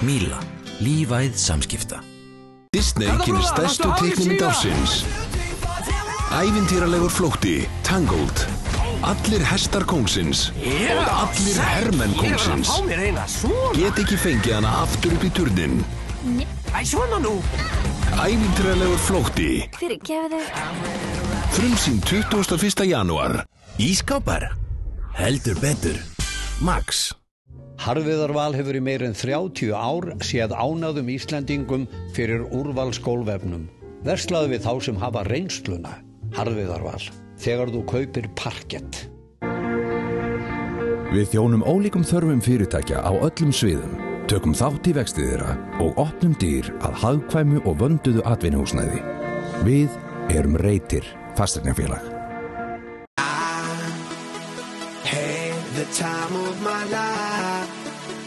Míla, lífæð samskipta. Disney kynir stærstu teiknimynd ársins. Ævintýralegur flótti, Tangled. Allir hestar kóngsins og allir hermenn kóngsins. Get ekki fengið hana aftur upp í turninn. Æ, svona nú. Ævintýralegur flótti. Fyrirgefðu. Frumsýnd 21. janúar. Ískápar? Heldur betur. Max. Harðviðar Val hefur í meir en 30 ár séð ánægðum Íslendingum fyrir úrvalsgólfefnum. Verslaðu við þá sem hafa reynsluna. Harðviðar Val. Þegar þú kaupir parkett. Við þjónum ólíkum þörfum fyrirtækja á öllum sviðum, tökum þátt í vexti þeirra og opnum dyr að hagkvæmu og vönduðu atvinnuhúsnæði. Við erum Reitir, fasteignafélag. The time of my life,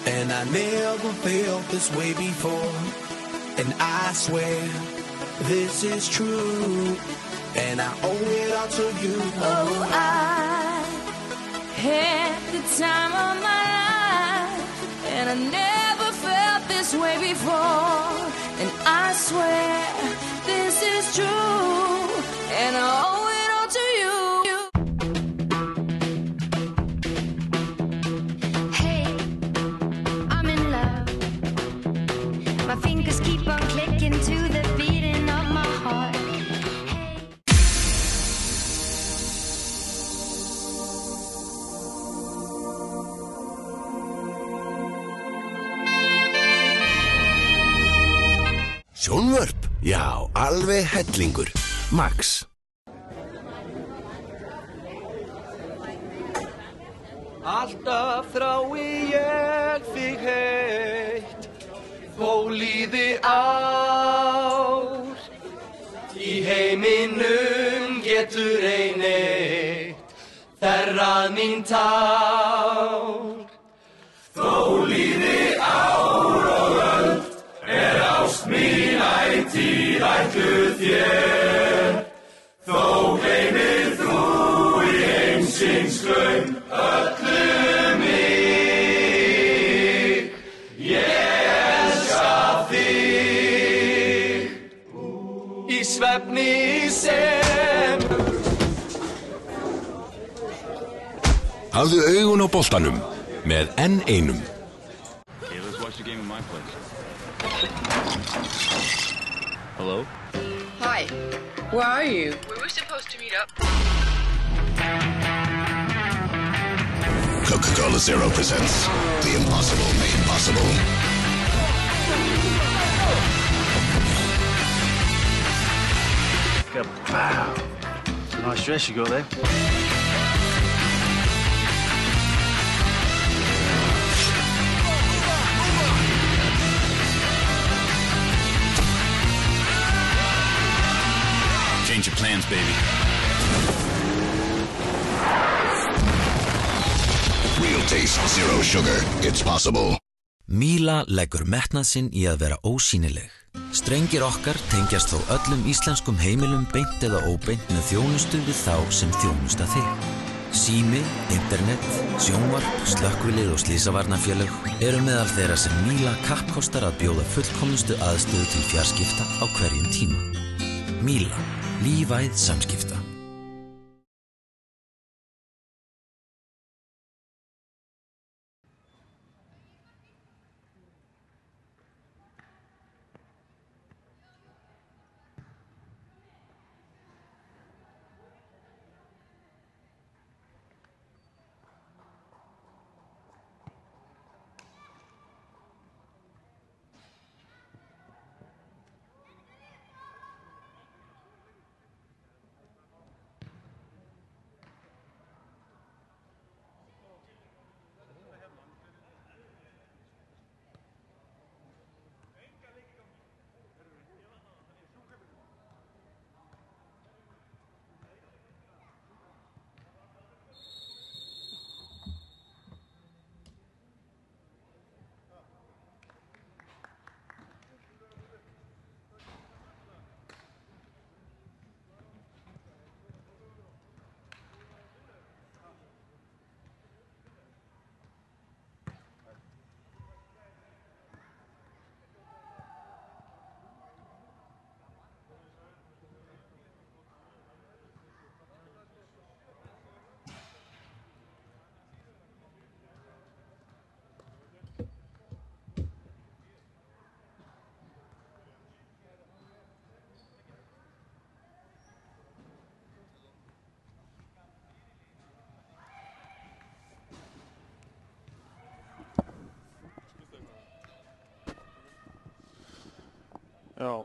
and I never felt this way before, and I swear this is true, and I owe it all to you. Oh, I had the time of my life, and I never felt this way before, and I swear this is true, and I owe it all to you. My fingers keep on clicking to the beating of my heart. Sjónvörp? Já, alveg hellingur. Max. Alltaf þrái ég þig heitt, þó líði ár. Í heiminum getur ei neitt þerrað mín tár. Þó líði ár og öld, ást mín ætíð ætluð þér. Þó gleymir þú í heimsins glaum öllu mig. Ég elska þig í svefni sem. Hafðu augun á boltanum með N1. Hello? Hi. Where are you? We were supposed to meet up. Coca-Cola Zero presents The Impossible Made Possible. Kapow! Nice dress you got there. Change your plans, baby. Real taste, zero sugar. It's possible. Míla leggur metnað sinn í að vera ósýnileg. Strengir okkar tengjast þó öllum íslenskum heimilum beint eða óbeint með þjónustu við þá sem þjónusta þig. Sími, internet, sjónvarp, slökkvilið og slysavarnarfélög eru meðal þeirra sem Míla kappkostar að bjóða fullkomnustu aðstöðu til fjarskipta á hverjum tíma. Míla, lífæð samskipta. Já,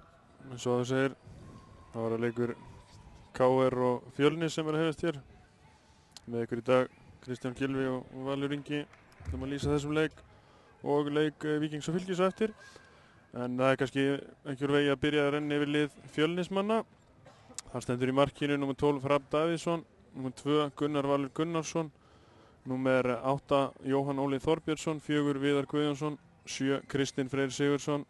eins og það segir, það var að leikur KR og Fjölnis sem er að hefast hér. Með ykkur í dag Kristján Gylfi og Valur Ingi sem að lýsa þessum leik og leik Víkings og Fylkis á eftir. En það er kannski einhver vegi að byrja að renna yfir lið Fjölnismanna. Það stendur í markinu númer 12 Hrafn Davíðsson, númer 2 Gunnar Valur Gunnarsson, númer 8 Jóhann Óli Þorbjörnsson, 4 Viðar Guðjónsson, 7 Kristinn Freyr Sigurðsson,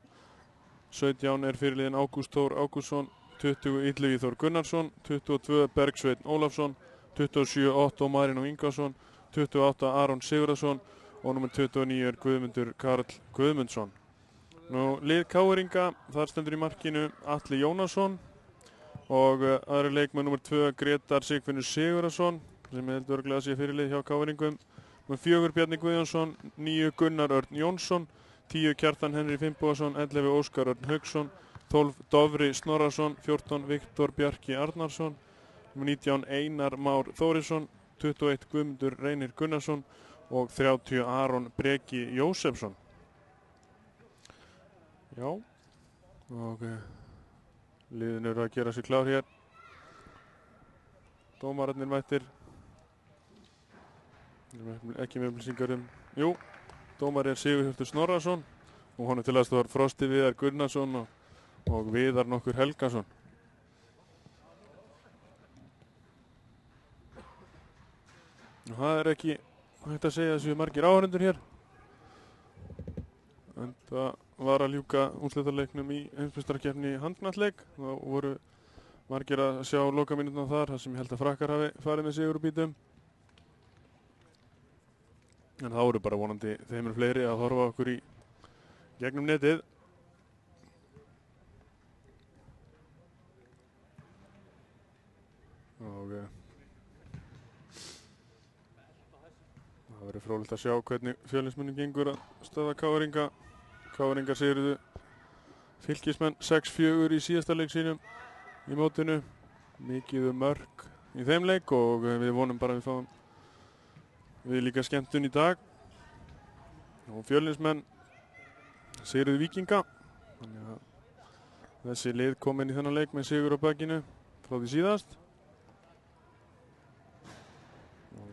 17 er fyrirliðinn Ágúst Þór Ágústsson, 20 Illugi Þór Gunnarsson, 22 Bergsveinn Ólafsson, 27 Otto Marino Ingarsson, 28 Aron Sigurðarsson og númer 29 er Guðmundur Karl Guðmundsson. Nú, lið KR-inga, þar stendur í markinu Atli Jónasson og aðri leikmenn númer 2 Grétar Sigfinnur Sigurðarsson sem heldur örugglega að sé fyrirlið hjá KR-ingum. Númer 4 Bjarni Guðjónsson, 9 Gunnar Örn Jónsson, 10 Kjartan Henry Finnbogason, 11 Óskar Örn Hauksson, 12 Dofri Snorrason, 14 Viktor Bjarki Arnarsson, númer 19 Einar Már Þórisson, 21 Guðmundur Reynir Gunnarsson og 30 Aron Breki Jósefsson. Já, og liðin eru að gera sig klár hér. Dómararnir mættir. Ekki með upplýsingar jú, dómari er Sigurhjörtur Snorrason og honum til aðstofar Frosti Viðar Gunnarsson og Viðar nokkur Helgason. Og það er ekki hægt að segja að séu margir áhorfendur hér. En það var að ljúka úrslitaleiknum í heimsmeistarakeppni í handknattleik. Það voru margir að sjá lokamínúturnar þar sem ég held að Frakkar hafi farið með sigur úr bítum. En það voru bara vonandi þeim eru fleiri að horfa okkur í gegnum netið. Og það verður fróðlegt að sjá hvernig Fjölnismönnum gengur að stöðva KR-inga. KR-ingar sigruðu Fylkismenn 6-4 í síðasta leik sínum í mótinu. Mikið mörk í þeim leik og við vonum bara að við fáum við líka skemmtun í dag. Og Fjölnismenn sigruðu Víkinga. Þannig að þessi lið kom inn í þennan leik með sigur á bakinu frá því síðast.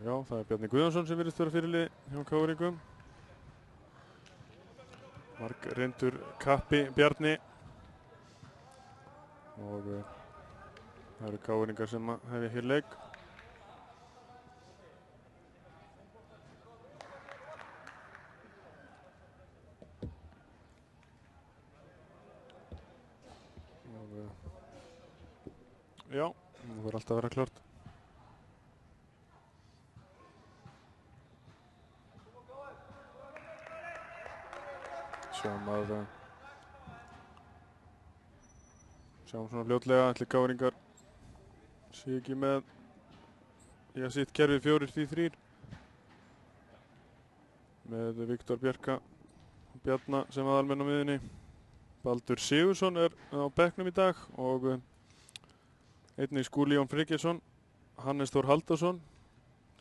Já, það er Bjarni Guðjónsson sem virðist vera fyrirlið hjá KR-ingum. Mark reyndur kappi Bjarni. Og það eru KR-ingar sem hefja hér leik. Og já, það verður alltaf að vera klárt. Sjáum svona fljótlega ætli KR-ingar sé ekki með sitt kerfi 4-3 með Viktor Bjarka og Bjarna sem aðalmenn á miðjunni. Baldur Sigurðsson er á bekknum í dag og einnig Skúli Jón Friggjesson, Hannes Þór Halldórsson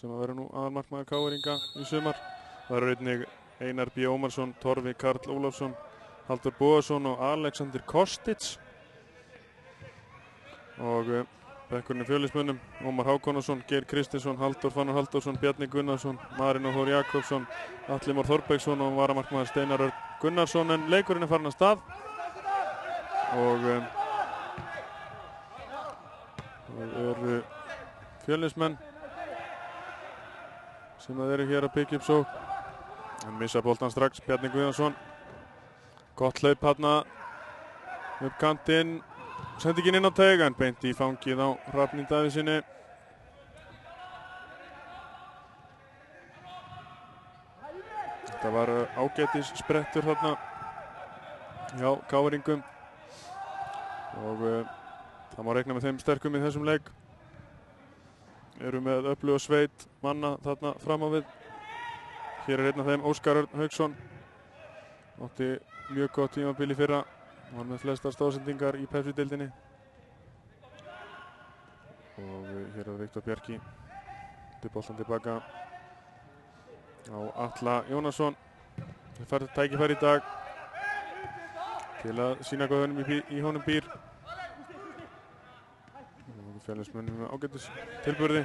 sem að vera nú aðalmarkmaður KR-inga í sumar. Það eru einnig Einar B. Ómarsson, Torfi Karl Ólafsson, Halldór Bóasson og Alexander Kostic. Og bekkurinn í Fjölnismönnum, Ómar Hákonarson, Geir Kristinsson, Halldór Fannar Halldórsson, Bjarni Gunnarsson, Marino Þór Jakobsson, Atli Már Þorbergsson og varamarkmaður Steinar Örn Gunnarsson. En leikurinn er farin af stað og það eru Fjölnismenn sem það eru hér að byggja upp sókn. Hann missa boltan strax, Bjarni Guðjónsson. Gott hlaup hérna upp kantinn. Sendingin inn á teig en beint í fangið á Hrafni Davíðssyni. Þetta var ágætis sprettur þarna hjá KR-ingum. Og það má reikna með þeim sterkum í þessum leik. Eru með öfluga sveit manna þarna fram á við. Hér er einn af þeim, Óskar Örn Hauksson. Átti mjög gott tímabil í fyrra. Var með flestar stóðsendingar í Pepsi-deildinni. Og hér er Viktor Bjarki. Boltan tilbaka á Atla Jónasson. Það fær tækifæri í dag. til að sína hvað í honum býr. Fjölnismenn með ágætis tilburði.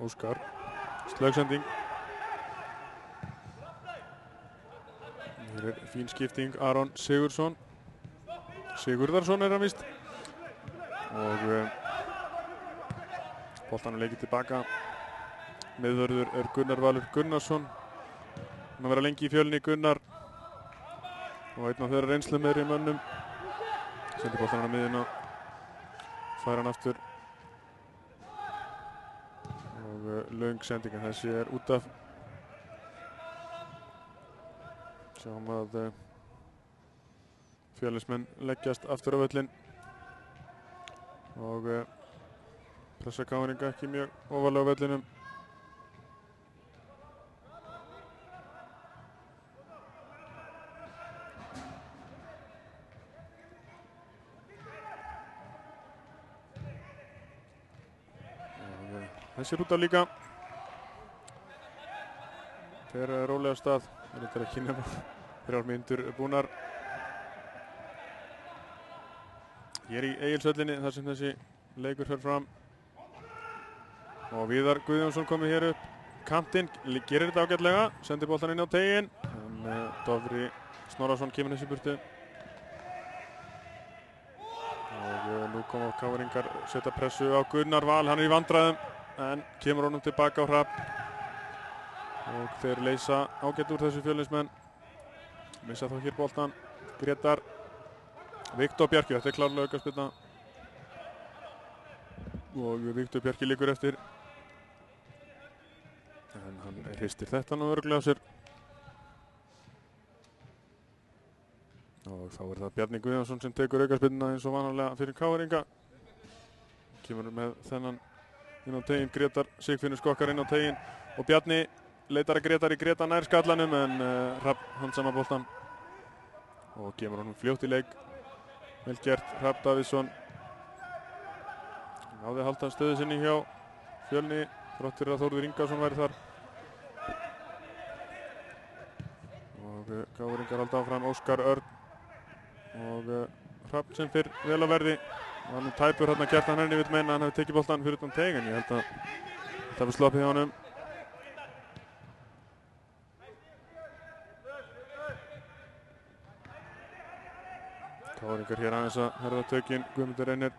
Óskar, slögsending. Hér fín skipting, Aron Sigurðarsson hann víst. Og boltan leikið tilbaka. Miðvörður Gunnar Valur Gunnarsson. Hann vera lengi í Fjölni, Gunnar. Og einn af þeirra reynslu meðri mönnum. Sendi boltan á miðjuna. Fær hann aftur. Og löng sendinga, þessi út af. Sjáum að Fjölnismenn leggjast aftur á völlinn. Og pressa KR ekki mjög ofarlega á völlinum. Þessi út af líka. Þeir rólega stað. Þetta ekki nema 3 mínútur búnar. Hér í Egilshöllinni þar sem þessi leikur fer fram. Og Viðar Guðjónsson komið hér upp kantinn, gerir þetta ágætlega, sendir boltan inn á teiginn. En Dofri Snorrason kemur þessi burtu. Og nú koma KR-ingar setja pressu á Gunnar Val, hann í vandræðum. En kemur honum tilbaka á Hrafn. Og þeir leysa ágætt úr þessu Fjölnismenn. Missa þá hér boltan. Grétar. Viktor Bjarki, þetta klárlega aukaspyrna. Og Viktor Bjarki liggur eftir. En hann hristir þetta nú örugglega á sér. Og þá það Bjarni Guðjónsson sem tekur aukaspyrnuna eins og vanalega fyrir KR-inga. Kemur með þennan inn á teginn, Grétar Sigfinnur skokkar inn á teginn og Bjarni leitar að Grétar nær skallanum en Hrafn handsama boltan og kemur honum fljótt í leik. Vel gert, Hrafn Davíðsson náði að halda stöðu sinni hjá Fjölni þrátt fyrir að Þórður Ingason væri þar. Og KR-ingar halda áfram, Óskar Örn og Hrafn sem fyrr vel á verði. Og hann tæpur hérna Kjartan Henni vill meina að hann hefði tekið boltan fyrir utan teig en ég held að þetta hefði sloppið hjá honum. KR-ingar hér aðeins að herða tökin, Guðmundur Reynir.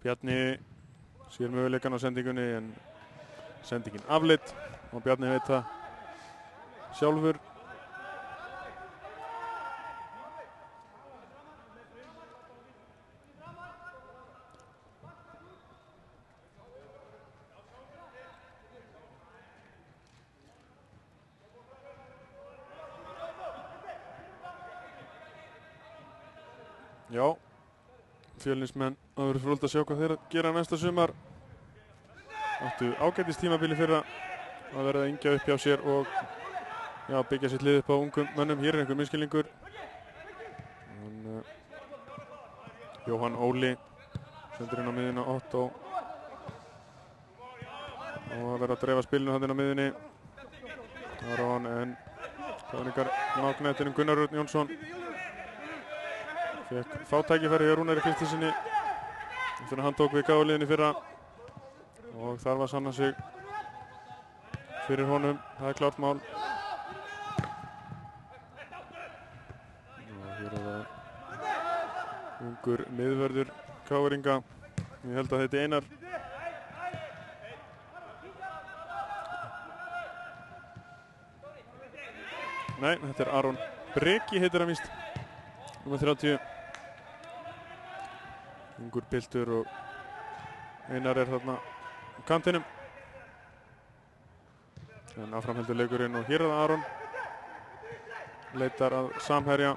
Bjarni sér möguleikann á sendingunni en sendingin afleidd og Bjarni veit það sjálfur. Já, Fjölnismenn það verður fróðlegt að sjá hvað þeir gera næsta sumar. Áttu ágætis tímabili fyrra að verða að yngja upp hjá sér og já, byggja sitt lið upp á ungum mönnum. Hér einhver minnskilningur. Jóhann Óli sendur inn á miðjuna, Otto og að vera að dreifa spilinu hann inn á miðjunni. Aron en KR-ingar náknættinum Gunnar Örn Jónsson. Fekk fá tækifæri hjá Rúnari Kristinssyni eftir að hann tók við KR-liðinu fyrra og þar var sanna sig fyrir honum, það klárt mál. Og hér það ungur miðvörður KR-inga, ég held að þetta Einar. Nei, þetta Aron Breki heitir hann víst, númer 30. Ungur piltur og Einar þarna á kantinum. En áframheldur leikurinn og hér það Aron. Leitar að samherja.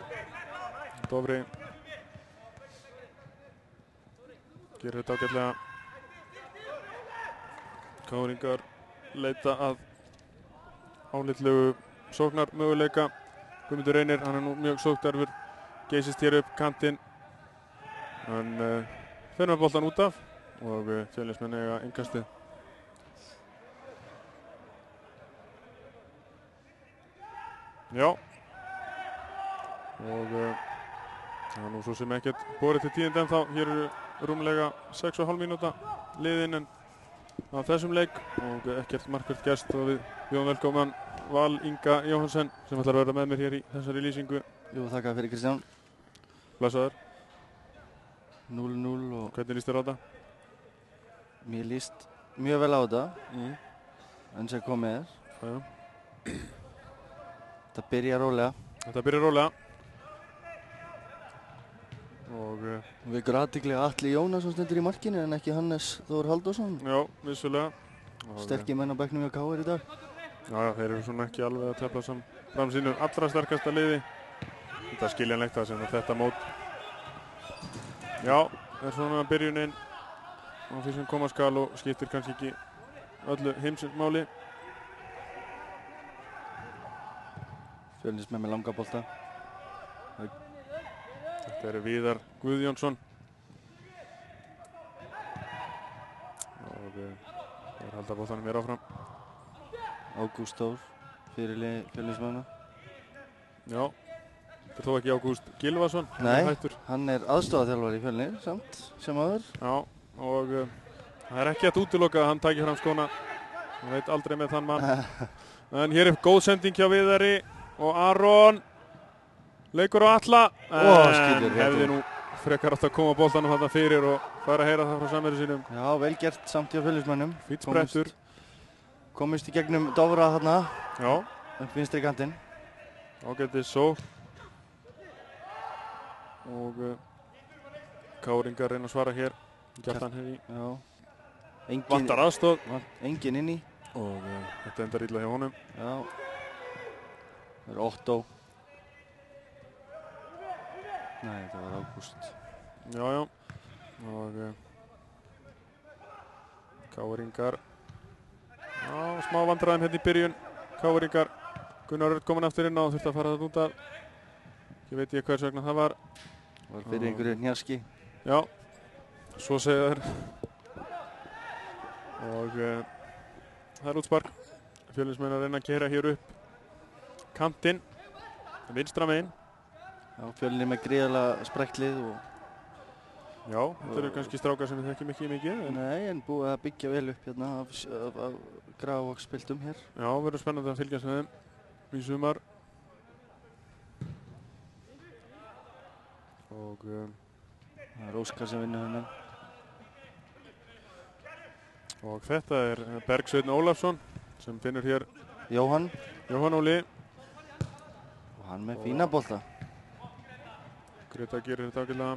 Dofri. Gerir þetta ágætlega. KR-ingar leita að álitlegu sóknarmöguleika. Guðmundur Reynir, hann nú mjög sóknarfur. Geysist hér upp kantinn. Hann fer með boltan út af og Fjölnismenn eiga innkastið. Já. Og það nú svo sem ekkert borið til tíðindi ennþá. Hér eru rúmlega 6,5 mínúta liðin en á þessum leik og ekkert markvert gerst og við bjóðum velkoman Val Inga Jóhansen sem ætlar að vera með mér hér í þessari lýsingu. Jú, þakka fyrir Kristján. Blessaður. 0-0 og... Hvernig líst þér á þetta? Mér líst mjög vel á þetta. En sem komið er. Já. Þetta byrjar rólega. Þetta byrjar rólega. Og vekur athygli að Atli Jónasson stendur í markinu en ekki Hannes Þór Halldórsson. Já, vissulega. Sterkir menn á bekknum hjá KR í dag. Já, þeir eru svona ekki alveg að tefla fram sínu allra sterkasta liði. Þetta er skiljanlegt að sem þetta mót. Já, það er svona byrjunin á því sem koma skal og skiptir kannski ekki öllu heimsmáli. Fjölnismenn með langa bolta. Þetta er Viðar Guðjónsson. Og þeir halda boltanum mér áfram. Ágúst Þór, fyrirliði Fjölnismanna. Já, þetta er þó ekki Ágúst Gylfason. Nei, hann er aðstoðarþjálfari í Fjölni, samt, sem áður. Já, og það er ekki að útiloka að hann tæki fram skóna. Hann veit aldrei með þann mann. En hér er góð sending hjá Viðari og Aron. Leikur á Atla, en hefði nú frekar átt að koma boltanum þarna fyrir og fara að heyra það frá samherjum sínum. Já, vel gert samt hjá Fjölnismönnum. Fínn sprettur. Komist í gegnum Dofra þarna. Já. Upp vinstri kantinn. Ágætis sókn. Og Káringar reyna að svara hér. Kjartan hér í. Já. Vantar aðstoð. Engin inni. Og þetta endar illa hjá honum. Já. Það er Otto. Nei, þetta var Ágúst. Já, já. Og Káringar. Já, smá vandræðum hérna í byrjun. Káringar. Gunnar Örn kominn aftur inn á og þurfti að fara það út af. Ég veit ég hvers vegna það var. Var fyrir einhverju hnjaski. Já, svo segja þeir. Og það er útspark. Fjölnismenn að reyna að gera hér upp kantinn. Vinstra megin. Já, Fjölnir með gríðarlega spræklið og... Já, þetta eru kannski strákar sem við þekkjum ekki mikið. Nei, en búið að byggja vel upp hérna af Grafarvogspiltum hér. Já, verður spennandi að fylgjast með þeim í sumar. Og það er Óskar sem vinnur hennan. Og þetta er Bergsveinn Ólafsson sem finnur hér Jóhann Óli. Og hann með fína bolta. Greta gerir þetta ágætlega.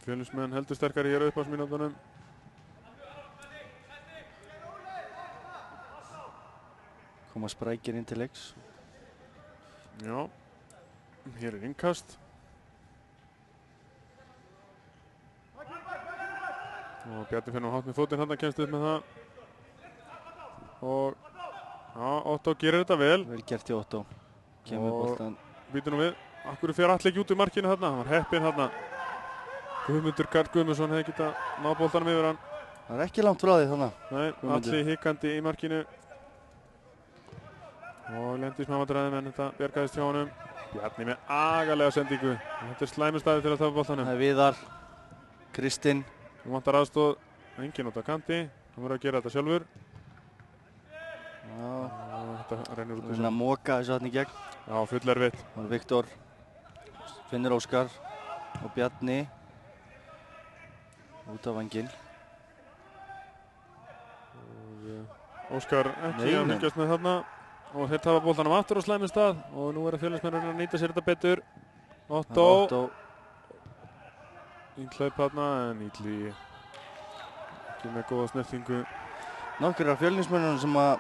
Fjölnismenn heldur sterkari hér upp á mínútunum. Koma sprækir inn til leiks. Já, hér er innkast. Og Bjarni finnur hátt með fótinn hann að kemst upp með það. Og já, Otto gerir þetta vel. Vel gert í Otto. Kemur boltan. Býtum nú við. Akkur fer Atli ekki út úr markinu þarna. Hann var heppinn þarna. Guðmundur Karl Guðmundsson hefði getað náð boltanum yfir hann. Það er ekki langt frá því þannig. Nei, Atli hikandi í markinu. Og lendi í smámadræðum en þetta bjargaðist hjá honum. Bjarni með agalega sendingu. Þetta er slæmustæði til að tafa boltanum. Það er Viðar. Kristinn. Hún vantar aðstóð. Enginn út á kanti. Hann verður að gera þetta sjálfur. Já. Þetta rennur út. Það er svona að móka þessu þarna í gegn. Já, full erfitt. Það er Viktor. Finnur Óskar. Og Bjarni. Út af vanginn. Óskar ekki að fylgjast með þarna. Og þeir tafa boltanum aftur á slæmum stað. Og nú er Fjölnismenn að nýta sér þetta betur. Otto. Ínhlaup þarna en Ítli ekki með góða snertingu. Nokkur af Fjölnismönnunum sem að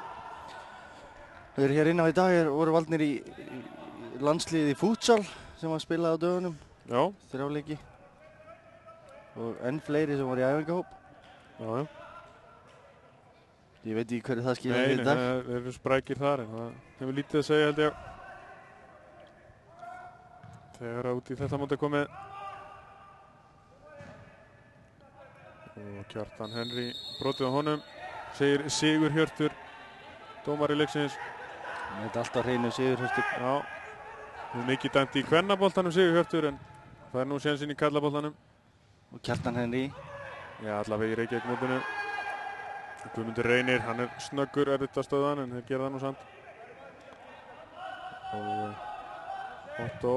eru hér inn á í dag voru valdnir í landsliðið í futsal sem var spilað á dögunum. Já. 3 leiki. Og enn fleiri sem voru í æfingahóp. Já, já. Ég veit ekki hverju það skilja í dag. Nei, það eru sprækir þar en það hefur lítið að segja held ég. Þegar út í þetta móti komið. Og Kjartan Henry brotið á honum, segir Sigurhjörtur, dómari leiksins. Þetta er alltaf hreinu Sigurhjörtur. Já, við mikið dæmt í kvennaboltanum Sigurhjörtur en það nú sénsinn í karlaboltanum. Og Kjartan Henry. Já, allavega í Reykjavík mótinu. Guðmundur Reynir, hann snöggur erfitt að stöða hann en þeir gera það nú samt. Og Otto,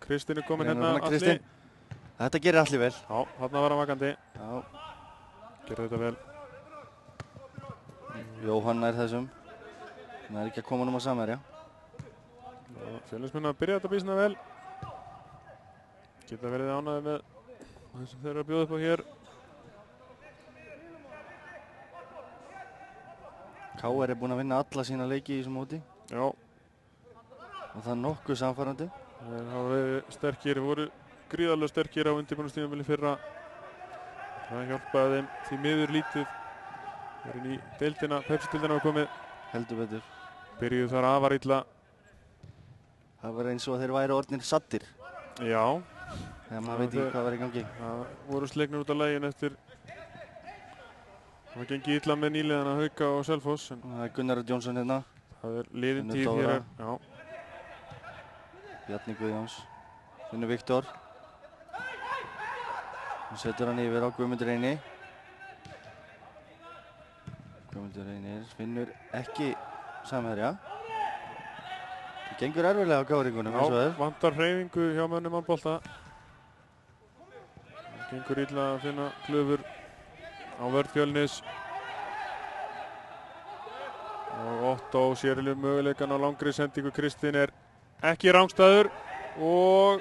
Kristinn komin hérna, Alli. Þetta gerir Alli vel. Já, þarna var hann vakandi. Já. Gerði þetta vel. Jóhann nær þessum. Það ekki að koma að samverja. Fjölnismenn að byrja þetta býsna vel. Geta verið ánægðir með það sem þeir eru að bjóða upp á hér. KR búinn að vinna alla sína leiki í þessu móti. Já. Og það nokkuð samfærandi. Þeir hafa verið sterkir, voru gríðarlega sterkir á undirbúningstímabili fyrra. Það hjálpaði þeim því miður lítið. Þeir eru í deildina, Pepsi-deildina var komið. Heldur betur. Byrjuðu þar afar illa. Það var eins og þeir væri orðnir sattir. Já. Þegar maður veit ekki hvað var í gangi. Það voru sleiknir út af lægin eftir. Það gengi illa með nýliðana Hauka og Selfoss. Það er Gunnar Jónsson hérna. Það er liðin tíð hér. Já. Bjarni Guðjóns. Finnur Viktor. Nú setur hann yfir á Guðmundur Reyni. Guðmundur Reynir finnur ekki samherja. Það gengur erfiðlega á gáringunum eins og Já, vantar hreyfingu hjá mönnum á bolta. Það gengur illa að finna klöfur á vörn Fjölnis. Og Otto sér möguleikan á langri sendingu. Kristinn er ekki rangstæður og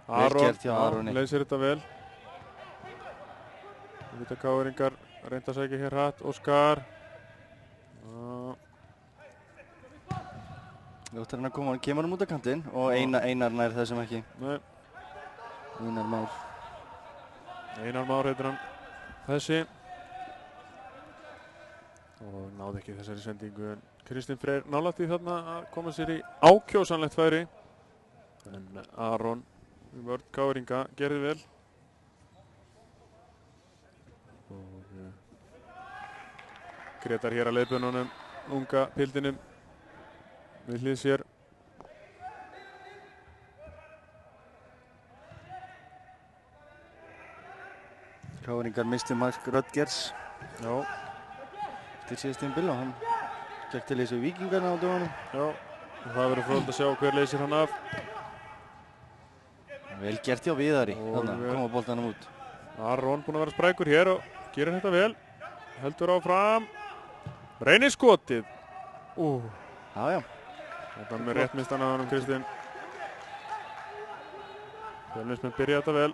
Aron leysir þetta vel. Þetta káringar reynda að sækja hér hratt. Óskar. Ljóttar hann að koma, hann kemur út á kantinn og Einar nær þessum ekki. Nei. Einar Már. Einar Már heitir hann þessi. Og náði ekki þessari sendingu en Kristinn Freyr nálægt í þarna að koma sér í ákjósanlegt færi. En Aron vörn káringa gerði vel. Og Gretar hér að leiðbönunum, unga pildinum við hlið sér. Káringar misti mark Röttgers. Já. Til síðast tímabil og hann gekk til þessu Víkingarna á dögunum. Já, og það verður fróðilegt að sjá hver leysir hann af. Vel gert hjá Viðari, þannig að koma boltanum út. Aron búinn að vera sprækur hér og gerir þetta vel. Heldur áfram. Reynir skotið. Já. Þetta með rétt mistan að honum Kristinn. Fjölnismenn byrja þetta vel.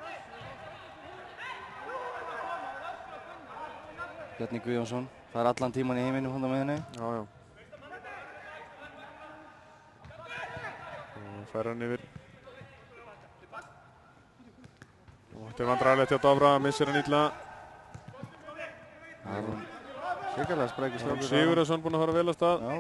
Bjarni Guðjónsson fær allan tíman í heiminu honum með henni. Já. Og fær hann yfir. Og þetta er vandræðilegt hjá Dofra, missir hann illa. Aron hrikalega sprækur strákur. Sigurðarsson búinn að fara vel af stað. Já.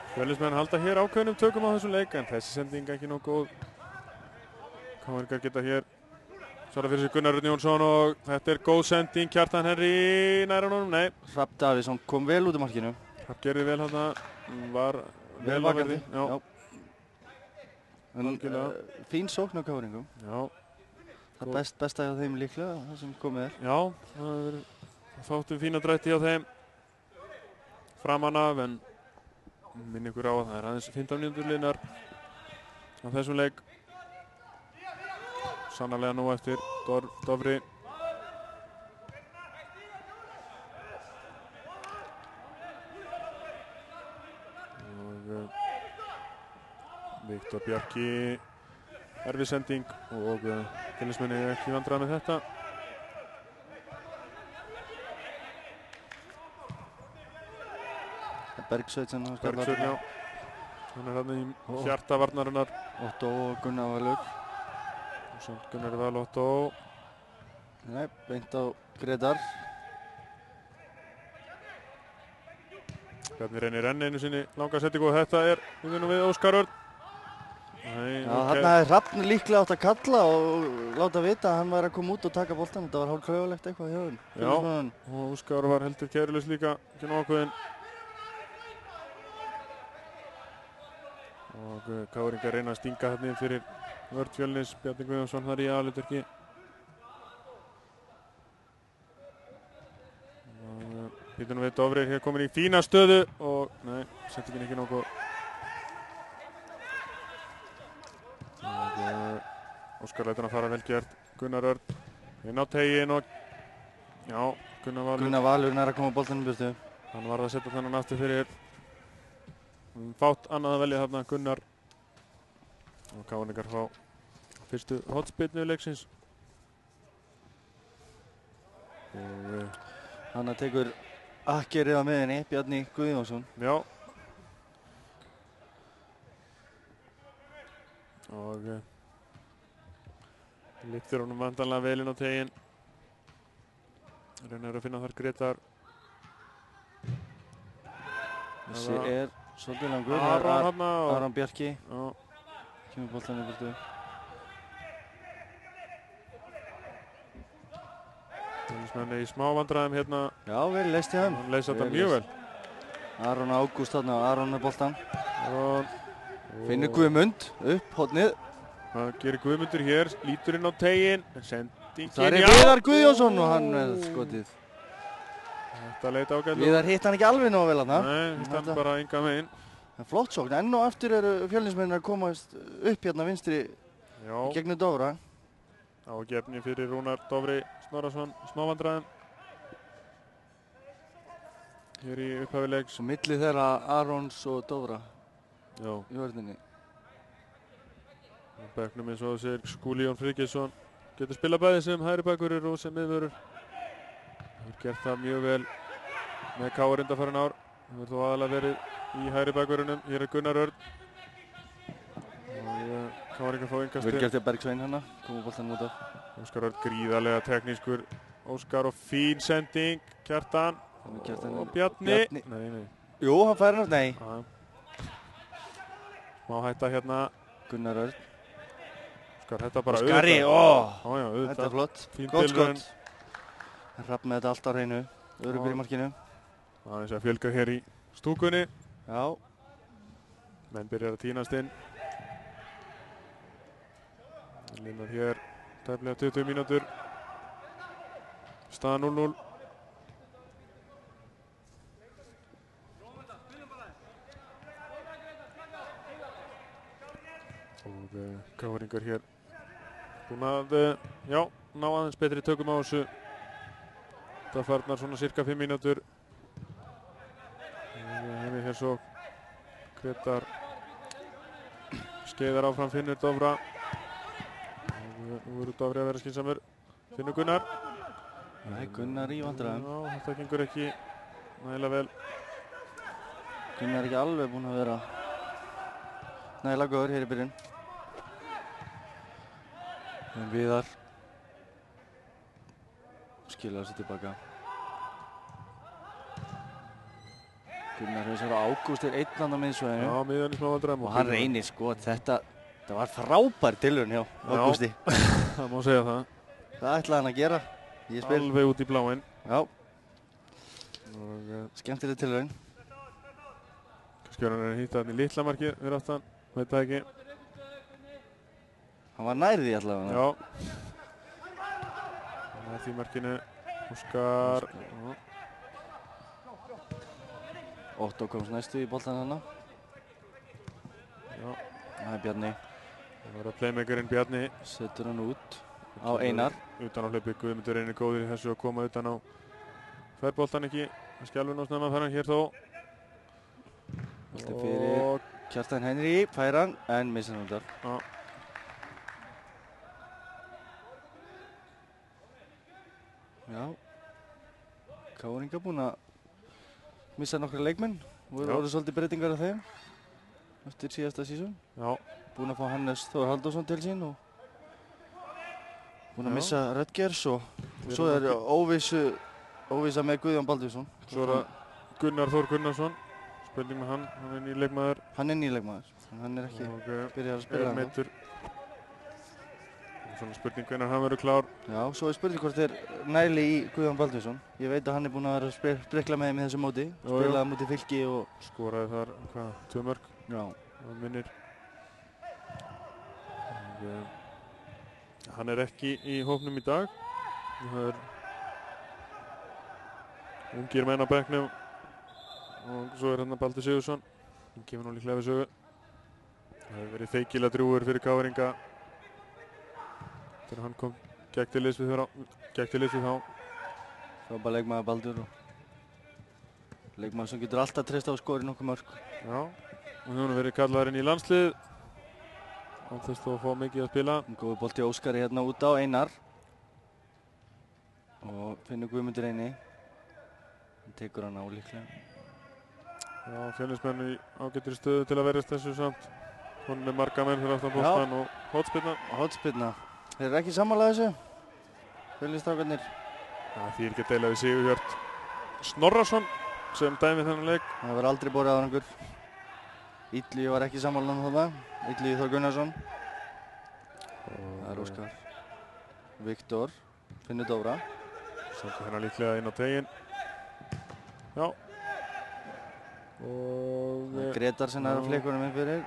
Fjölnismenn halda hér ákveðnum tökum á þessum leik en þessi sending ekki nóg góð. Káringar geta hér svara fyrir sig Gunnar Örn Jónsson og þetta er góð sending. Kjartan Henry nær honum, nei. Hrafn Davíðsson kom vel út í markinu. Hrafn gerði vel þarna, var vel vakandi. Já. En fín sókn á Káringum. Já. Það besta hjá þeim líklega, það sem komið er. Já, það hefur þáttum fína drætti hjá þeim framan af en minn ykkur á að það er aðeins 15 mínútur liðnar á þessum leik. Sannarlega nú eftir Dofri. Og Viktor Bjarki erfið sending og Fjölnismenn er ekki vandræð með þetta. Bergsveinn, já. Hann er hérna í hjarta varnarinnar. Otto og Gunnar Valur. Gunnar Val, Otto. Nei, beint á Gretar. Bjarni reynir enn einu sinni langa settingu og þetta við vinnum við Óskar Örn. Nei, Já, þarna hefði Hrafn líklega átt að kalla og láta vita að hann væri að koma út og taka boltan. Þetta var hálfklaufalegt eitthvað hjá þeim. Já, og Óskar var heldur kærulaus líka, ekki nokkuðinn. Og Káringar reyna að stinga þarna inn fyrir vörn Fjölnis. Bjarni Guðjónsson þar í aðalhlutverki. Býtum við Dofri hér komin í fína stöðu og nei, settingin ekki nokkuð. Óskar lætur hann fara vel gert. Gunnar Örn inn á teiginn og já, Gunnar Valur nær að koma boltanum í burtu. Hann varð að setja þennan aftur fyrir fátt annað að velja þarna Gunnar. Og Káringar fá fyrstu hornspyrnu leiksins. Og hann tekur akkerið á miðinni, Bjarni Guðjónsson. Já. Og lyftir honum vantanlega vel inn á teiginn. Reynir að finna þar Gretar. Þessi svolítið langur. Aron Bjarki. Já. Kemur boltan í burtu. Fjölnismenn í smá vandræðum hérna. Já, vel leyst í hann. Hann leyst þetta mjög vel. Aron Ágúst þarna, Aron með boltan. Finnur Guðmund upp hornið. Það gerir Guðmundur hér, lítur inn á teiginn, sendingin, það Viðar Guðjónsson og hann með skotið. Þetta leit ágætlega. Viðar hitt hann ekki alveg nógu vel þarna. Nei, hitt hann bara enga meginn. En flott sókn, enn og aftur eru Fjölnismennir að komast upp hérna vinstri gegnum Dofra. Ágefni fyrir Rúnar Dofri Snorrason, smávandræðum. Hér í upphafi leiks. Svo milli þeirra Arons og Dofra í vörninni. Bekknum eins og segir Skúli Jón Friðgeirsson getur spilað bæði sem hægri bakvörður og sem miðvörður. Hefur gert það mjög vel með KR undanfarin ár. Hefur þó aðalega verið í hægri bakvörðunum. Hér Gunnar Örn. Og KR-ingar fá innkastið. Vel gert hjá Bergsvein hana, koma boltanum út af. Óskar Örn gríðarlega teknískur. Óskar og fín sending. Kjartan og Bjarni. Nei. Jú, hann fær hann, nei. Má hætta hérna. Gunnar Örn. Óskar, þetta bara Óskari, þetta er flott. Gott skott. Hrafn með þetta allt á hreinu. Öruggur í markinu. Aðeins að fjölga hér í stúkunni. Já. Menn byrjar að tínast inn. Linnar hér tæplega 20 mínútur. Staða 0-0. Og KR-ingar hér búin að, ná aðeins betri tökum á þessu. Það farnar svona cirka 5 mínútur. Henni hér svo Gretar skeiðar áfram, Finnur Dofra. Nú eru Dofri að vera skynsamur. Finnur Gunnar. Nei, Gunnar í vandræðum. Já, þetta gengur ekki nægilega vel. Gunnar er ekki alveg búinn að vera nægilega góður hér í byrjun. En Viðar skilur þessu tilbaka. Gunnar Hauðsson og Ágúst er einn annar miðsvæðinu. Já, miðan í smá vandræðum. Og hann reynir sko, þetta var frábær tilraun hjá Ágústi. Það má segja það. Það ætlaði hann að gera. Ég spil. Alveg út í bláinn. Já. Skemmtileg tilraun. Kannski var hann að hýta hann í litla markið fyrir aftan, veit það ekki. Hann var nær því allavega. Já. Hann er því markinu. Óskar. Otto komst næstu í boltan hana. Já. Það er Bjarni. Það var að playmakerinn Bjarni. Setur hann út á Einar. Utan á hlaupi, Guðmundur reynir góður í þessu að koma utan á. Fær boltan ekki. Kannski alveg nóg snemma fær hann hér þó. Alltaf fyrir Kjartan Henry, fær hann, en missar hann út af. Já. Já. KR-ingar búin að missa nokkra leikmenn. Voru svolítið breytingar af þeim eftir síðasta sísón. Já. Búin að fá Hannes Þór Halldórsson til sín og búin að missa Röttgers og svo er óvissa með Guðjón Baldvinsson. Svo er það Gunnar Þór Gunnarsson. spurning með hann er nýleikmaður. Hann er nýleikmaður, hann er ekki byrjað að spila hann. Meiddur. Svona spurning hvenær hann verður klár. Já, svo er spurning hvort þeir næli í Guðjón Baldvinsson. Ég veit að hann er búinn að vera að sprikla með þeim í þessu móti. Spilaði á móti Fylki og... Skoraði þar, 2 mörk. Já. Það minnir. Hann er ekki í hópnum í dag. Það er ungir menn á bekknum. Og svo er hérna Baldur Sigurðsson. Hann kemur nú líklega við sögu. Það hefur verið feikilega drjúgur fyrir Káringa. Þegar hann kom gegn til liðs við þá. Frábær leikmaður Baldur og leikmaður sem getur alltaf treyst á að skora nokkuð mörk. Já, og hún verið kallaður inn í landslið. Hann þess þó að fá mikið að spila. Góður bolti Óskari hérna út á Einar. Og finnur Guðmundur Eini. Hann tekur hann á líklega. Já, Fjölnismenn í ágættri stöðu til að verjast þessu samt. Hún með marga menn fyrir aftan boltann og hotspyrna. Þeir eru ekki sammála þessu, Fjölnisstrákarnir. Það þýðir ekki að deila við Sigurhjört Snorrason sem dæmi þennan leik. Það var aldrei borið árangur. Illugi var ekki sammála um það. Illugi Þór Gunnarsson. Það er Óskar. Viktor, Finnur Dóra. Sendur hérna líklega inn á teginn. Já. Og... Gretarsen er á fleikunum inn fyrir.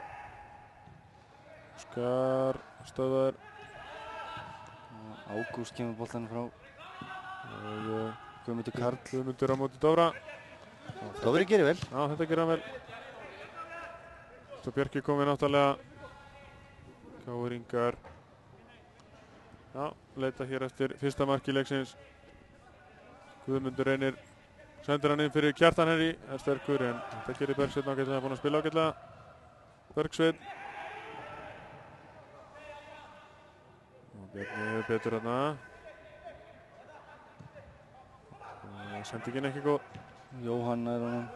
Óskar stöðar. Ágúst kemur boltanum frá. Guðmundur Karl. Guðmundur á móti Dóra. Dóri gerir vel. Já, þetta gerir hann vel. Svo Björki komið náttúrulega. Káringar. Já, leita hér eftir fyrsta marki leiksins. Guðmundur Reynir sendir hann inn fyrir Kjartan Henry. Er sterkur en þetta gerir Bergsveinn ágætlega. Búinn að spila ágætlega. Bergsveinn. Bjarni hefur betur hérna. Sendingin ekki góð. Jóhann er honum.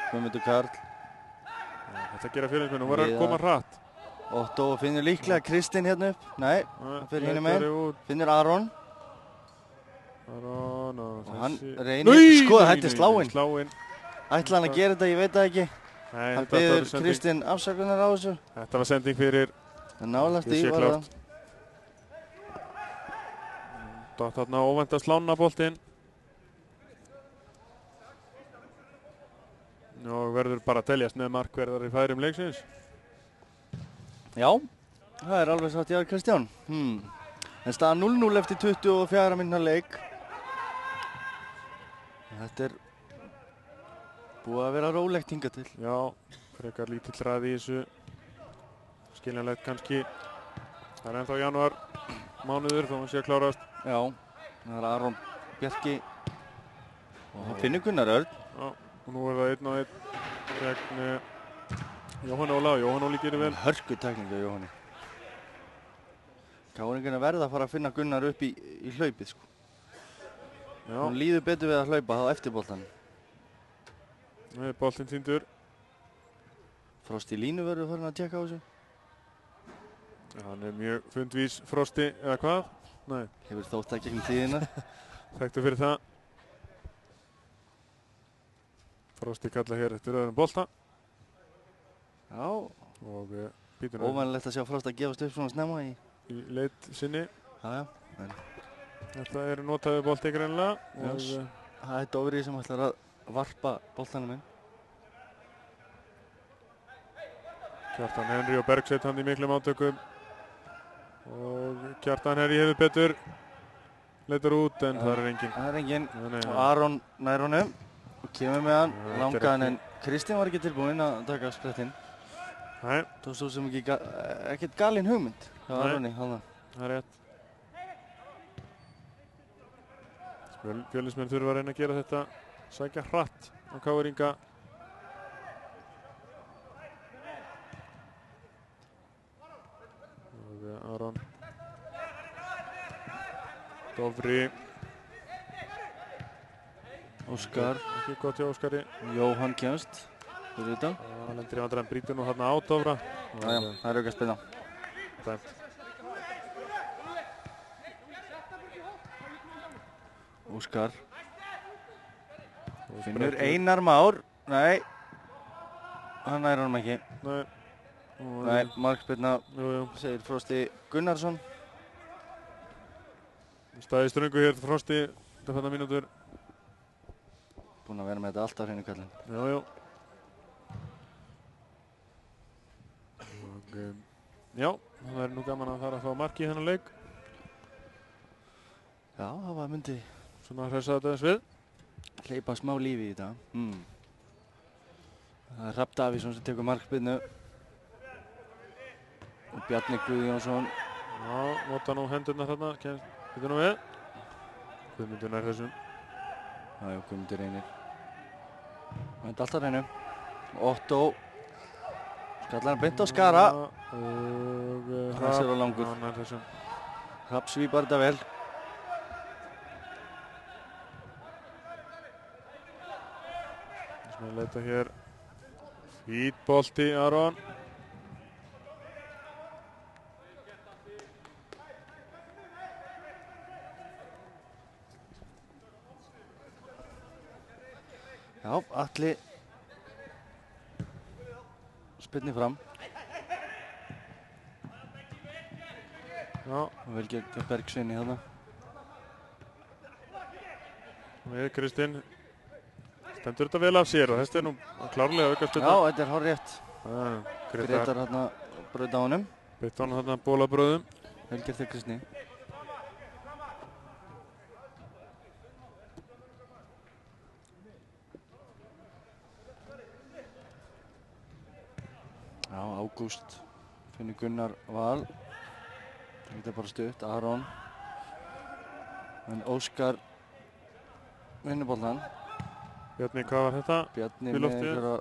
Guðmundur Karl. Þetta gera Fjölnismenn. Hún var að koma hratt. Otto finnur líklega Kristinn hérna upp. Nei, hann fyrir hinum megin. Finnur Aron. Aron og hann reynir. Skoða, þetta er sláinn. Ætla hann að gera þetta, ég veit það ekki. Hann biður Kristinn afsökunar á þessu. Þetta var sending fyrir. Það nálægt í var það. Dótt þarna óvænt að slána boltinn. Og verður bara að teljast með markverðar í færum leiksins. Já, það er alveg satt Jár Kristján. En staða 0-0 eftir 24 mínútna leik. Þetta er búið að vera rólegt hingað til. Já, frekar lítill hraði í þessu. Skiljanlegt kannski. Það er ennþá janúar mánuður þó hann sé að klárast. Já, það er Aron Bjarki og hann finnur Gunnar Örn. Já, og nú er það 1-1 gegn Jóhann Óla. Jóhann Óli gerir vel. Hörku tækningu á Jóhanni. Káringarnir verða að fara að finna Gunnar upp í hlaupið sko. Já. Hann líður betur við að hlaupa þá eftir boltanum. Nei, boltinn týndur. Frosti Línu verður farin að tjekka á þessu. Já, hann er mjög fundvís Frosti, eða hvað? Nei. Hefur þótt það gegnum tíðina. Þekktu fyrir það. Frosti kalla hér eftir öðrum bolta. Já. Og býtur óvænlegt að sjá Frost að gefast upp svona snemma í leit sinni. Já. Þetta er notaði bolti greinilega. Það er Dóri sem ætlar að varpa boltanum inn. Kjartan Henry og Bergsveinn hann í miklum átökum. Og Kjartan Henry hefur betur. Leitar út en það er enginn. Það er enginn. Og Aron nær honum. Og kemur með hann. Langaðan en Kristinn var ekki tilbúinn að taka sprettinn. Nei. Það svo sem ekkert galin hugmynd. Það var Aroni. Það er rétt. Fjölnismenn þurfa að reyna að gera þetta. Sækja hratt á Káringa. Aron Dofri Óskar ekki gott hjá Óskari. Jóhann kemst fyrir þetta. Hann lendir í vandræðum, brýtur nú þarna á Dofra. Já, það er auka spilna. Óskar finnur Einar Már. Nei, Hann nær honum ekki. Nei, markspyrna, segir Frosti Gunnarsson. Staði ströngu hér Frosti, þetta 15 mínútur. Búinn að vera með þetta alltaf hreinu kallinn. Já. Já, það er nú gaman að fara að fá mark í þennan leik. Já, það var myndi. Svona hressa þetta þess við. Hleypa smá lífi í þetta. Það er Hrafn Davíðsson sem tekur markspyrnu. Og Bjarni Guðjónsson. Já, nota nú hendurnar þarna. Þetta nú við. Guðmundur nær þessum. Já, Guðmundur reynir. Það er alltaf hreinu. Otto. Skallar hann beint á Skara. Og Hrafn er á langur. Hrafn svípar þetta vel. Þessum að leita hér. Fítbolti Aron. Já, Atli spyrnir fram. Já. Vel gert Bergsveini þarna. Við Kristinn. Stendur þetta vel af sér og þessi er nú klárlega aukaspyrna. Já, þetta er hárrétt. Grétar hérna braut á honum. Beitt hann hérna bólabröðum. Vel gert þér Kristni. Já, Ágúst finnur Gunnar Val. Þetta er bara stutt, Aron. En Óskar vinnur boltan. Bjarni, hvað var þetta? Bjarni með einhverja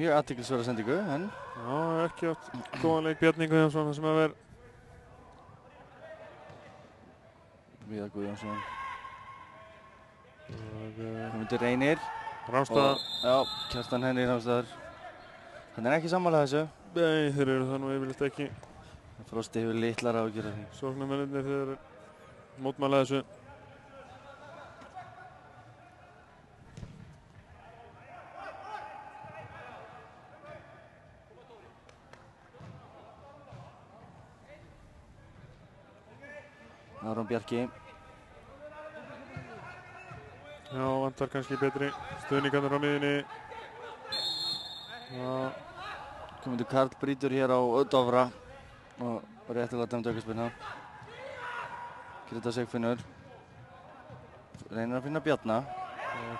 mjög athyglisverða sendingu, en... Já, ekki átt góðan leik Bjarni Guðjónsson sem að vera. Viðar Guðjónsson. Guðmundur Reynir. Rámstad. Já, Kjartan Henry Rámstadar. Hann er ekki sammála þessu. Nei, þeir eru það nú yfirleitt ekki. Frosti hefur litlar áhyggjur af því. Sóknarmennirnir þeir mótmæla þessu. Aron Bjarki. Já, vantar kannski betri stuðningarnir á miðjunni. Já. Guðmundur Karl brýtur hér á Dofra og réttilega dæmd aukaspyrna. Grétar Sigfinnur reynir að finna Bjarna.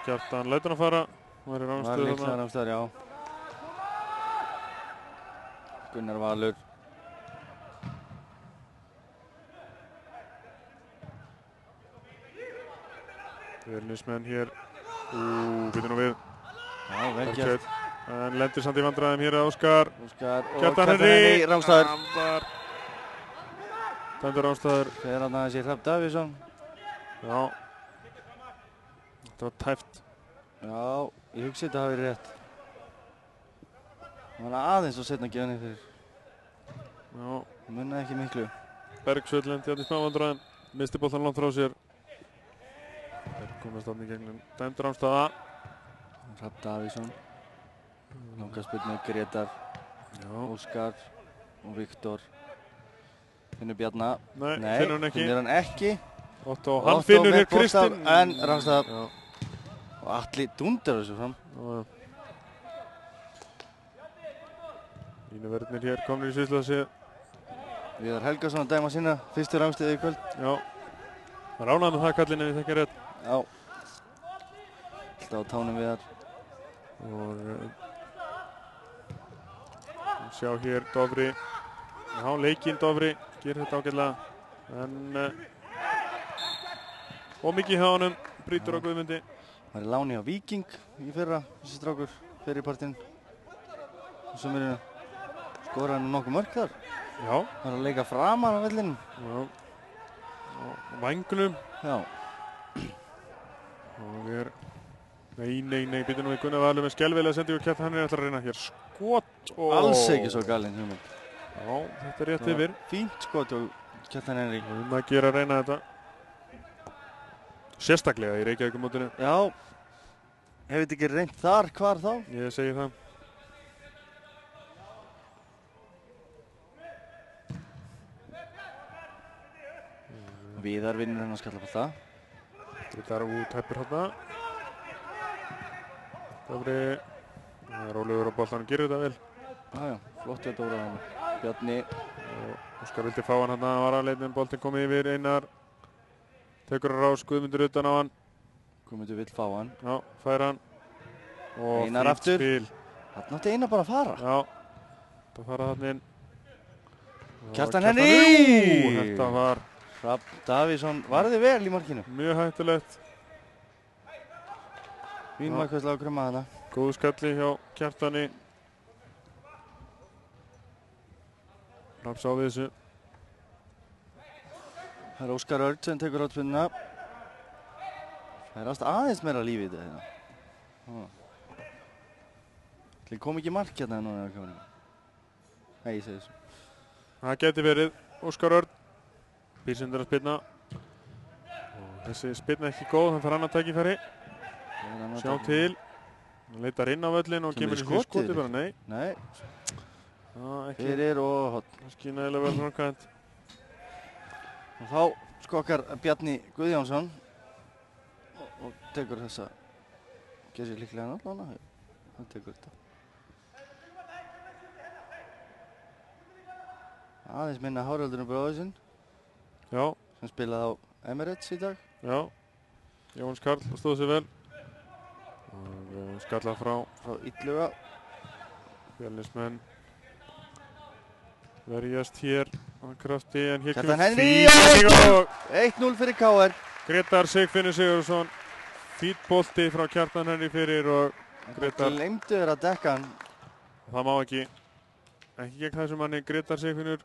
Kjartan lætur hann að fara. Var líklega Rámstadar, já. Gunnar Valur. Fjölnismenn hér. Býtum nú við. Já, vel gert. En lendir samt í vandræðum hér að Óskar. Óskar og Kjartan Henry. Rámstadar. Dæmdur Rámstadar. Þegar hann aðeins í Hrafn Davíðsson. Já. Þetta var tæft. Já, ég hugsi þetta hafi verið rétt. Það var aðeins og setna gefa niður fyrir. Já. Munnaði ekki miklu. Bergsveinn lendi hérna í smá vandræðum. Misti boltan langt frá sér. Þeir komast þarna í gegnum dæmdur Rámstadar. Hrafn Davíðsson. Langaspyrnu, Grétar, Óskar og Viktor. Finnur Bjarna. Nei, finnur hann ekki. Finnur hann ekki. Otto, hann finnur hér Kristinn. En Rámstadar. Og Atli dundar þessu fram. Línuverðirnir hér komnir í sviðsljósi. Viðar Helgason að dæma sína fyrstu rangstöðu í kvöld. Já. Það er ánægð með það kallinn ef ég þekki rétt. Já. Alltaf á tánum Viðar. Og sjá hér Dofri. Já, leikinn Dofri gerir þetta ágætlega. En og mikið hjá honum, brýtur á Guðmundi. Það er láni á Víking í fyrra, þessi strákur, fyrirpartinn. Og sömurinn skoraði hann nokkuð mörk þar. Já. Það er að leika framan á vellinum. Já. Vængnum. Já. Og Nei, býtum nú við Gunnar Valur með skelvilega sendingu. Kjartan Henry ætlar að reyna hér skot og... Alls ekki svo galinn hugmynd. Já, þetta er rétt yfir. Fínt skot og Kjartan Henry. Að gera að reyna þetta. Sérstaklega í Reykjavík mótinu. Já. Hefur þetta ekki reynt þar, hvar þá? Ég segi það. Viðar vinnur hennar skallabólta. Grétar út heppur hérna. Dóri. Rólegur á boltanum, gerir þetta vel. Já, flott hjá Dóra hann. Bjarni. Óskar vildi fá hann hérna, var aðleitin, boltinn kom yfir, Einar. Tekur hann rás, Guðmundur utan á hann. Guðmundur vill fá hann. Já, fær hann. Og Einar fínt aftur. spil. Þarna átti Einar bara að fara. Já, það fara þarna inn. Kjartan Henry! Þetta var Hrafn Davíðsson varði vel í markinu. mjög hættulegt. Fín markværsla á krumma þarna. Góð skalli hjá Kjartani. Raps á við þessu. Það er Óskar Örd sem tekur átspunna. Það er aðeins meira líf í þetta hérna. Það kom ekki mark hérna núna á kamerunni. Nei, ég segi þessu. Það geti verið Óskar Örn. Bílsendur að spilna. Og þessi spilna ekki góð, hann fær annað tækifæri. Sjá til. Hann leitar inn á völlin og kemur í skoti bara, nei. Nei. Ekki. Fyrir og hot. Það skýna eiginlega vel framkvæmt. Og þá skokkar Bjarni Guðjónsson og tekur þessa. Gerir sér líklega hann allan. Hann tekur þetta. Aðeins minna Háraldurinn bróður sinn. Já. Sem spilaði á Emirates í dag. Já. Jóhanns Karl stóð sér vel. Og skalla frá Illuga. Fjölnismenn verjast hér á krafti en hér Kjartan Henry 1-0 fyrir KR. Grétar Sigfinnur Sigurðsson. Fínn bolti frá Kjartan Henry fyrir og Grétar. Gleymdu þér að dekka hann. Það má ekki. Ekki gegn þessum manni. Grétar Sigfinnur.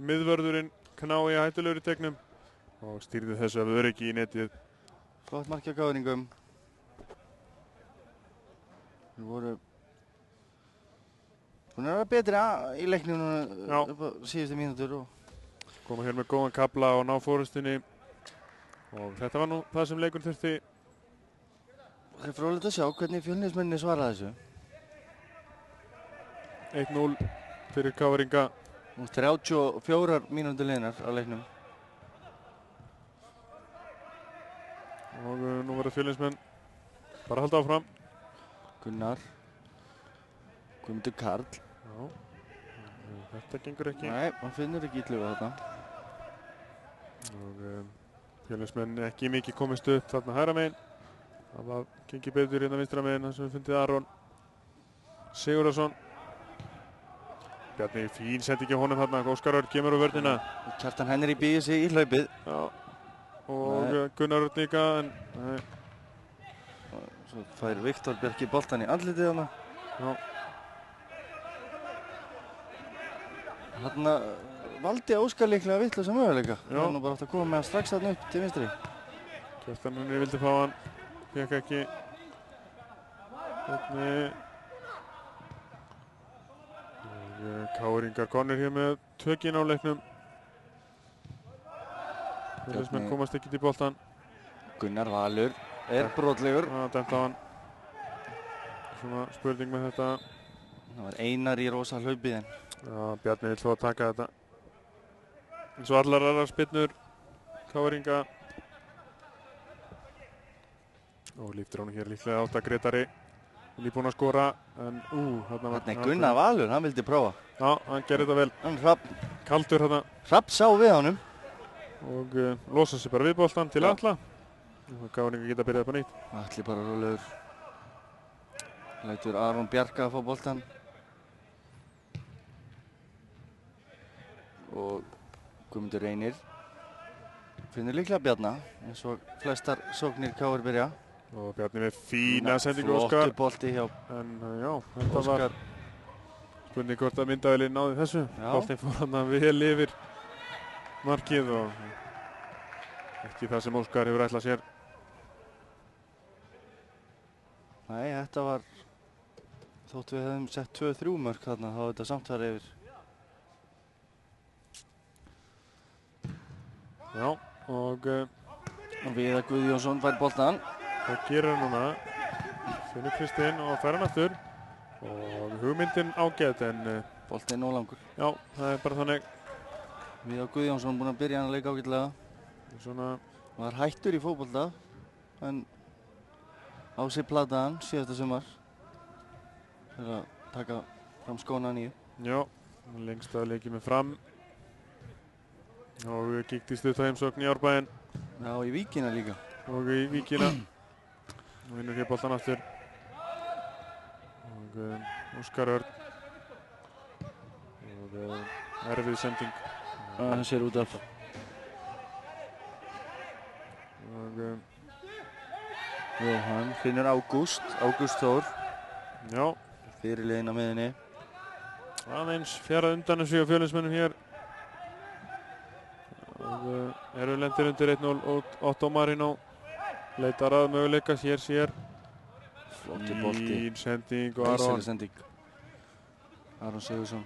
Miðvörðurinn knái að hættulegur í tegnum og stýrði þessu af öryggi í netið. Flott mark hjá KR-ingum. Við voru búin að vera betri í leiknum upp á síðustu mínútur og koma hér með góðan kafla og ná fórustunni og þetta var nú það sem leikur þurfti. Það er fróðilegt að sjá hvernig Fjölnismenninni svara þessu. 1-0 fyrir KR-inga. 34 mínútur liðnar á leiknum. Og nú verður Fjölnismenn bara að halda áfram. Gunnar. Guðmundur Karl. Já. Þetta gengur ekki. Nei, hann finnur ekki Illuga þarna. Og Fjölnismenn ekki mikið komist upp þarna hægra megin. Það var gengið betur hérna vinstra megin þar sem við fundið Aron Sigurðarsson. Bjarni fín sendi ekki honum þarna. Óskar Örn kemur á vörnina. Kjartan Henry býður sig í hlaupið. Já. Og Gunnar Örn líka en nei. Svo fær Viktor Bjarki boltan í andlitið þarna. Já. Þarna valdi Óskar líklega vitlausa möguleika. Já. Það er nú bara átt að koma með hann strax þarna upp til vinstri. Kjartan Henry vildi fá hann. Fekk ekki. Hvernig KR-ingar konir hér með tökin á leiknum. Fjölnismenn komast ekki til boltan. Gunnar Valur er brotlegur. Það dæmt á hann. Svona spurning með þetta. Það var Einar í rosa hlaupið en. Já, Bjarni vill þó að taka þetta. Eins og allar aðrar spyrnur KR-inga. Og líftir honum hér líklega átt að Grétari. Nýbúinn að skora, en þarna er Gunnar Valur, hann vildi prófa. Já, hann gerði þetta vel. Hann Hrafn. Kaldur þarna. Hrafn sá við honum. Og losa sig bara við boltan til Atla. Og KR-ingar geta byrjað upp á nýtt. Atli bara rólegur. Lætur Aron Bjarka að fá boltan. Og Guðmundur Reynir finnur líklega Bjarna, eins og flestar sóknir KR byrja. Og Bjarni með fína sendingu Óskar. Flottur bolti hjá En já, þetta var spurning hvort að myndavélinn náði þessu. Boltinn fór hann vel yfir markið og ekki það sem Óskar hefur ætlað sér. Nei, þetta var þótt við hefðum sett 2-3 mörk þarna, þá var þetta samt þar yfir. Já, og Viðar Guðjónsson fær boltan. Það gerir hann núna. Finnur Kristinn og fær hann aftur. Og hugmyndin ágætt en boltinn ólangur. Já, það er bara þannig. Viðar Guðjónsson búinn að byrja hann að leika ágætlega. Svona var hættur í fótbolta en á sig plataðan síðasta sumar fyrir að taka fram skóna nýju. Já, lengst að leikið með Fram og kíkti stutt á heimsókn í Árbæinn. Já, í Víkina líka. Og í Víkina og vinnur hér boltan aftur og Óskar Örn og erfið sending. Hann sér út af. Og Jóhann finnur Ágúst Þór. Já. Fyrirliðinn á miðjunni. Aðeins fjarað undan þessu á Fjölnismönnum hér. Og eru lendir undir 1-0 og Otto Marino leitar að möguleika, sér. Flotti bolti. Fín sending og Aron. Sending. Aron Sigursson.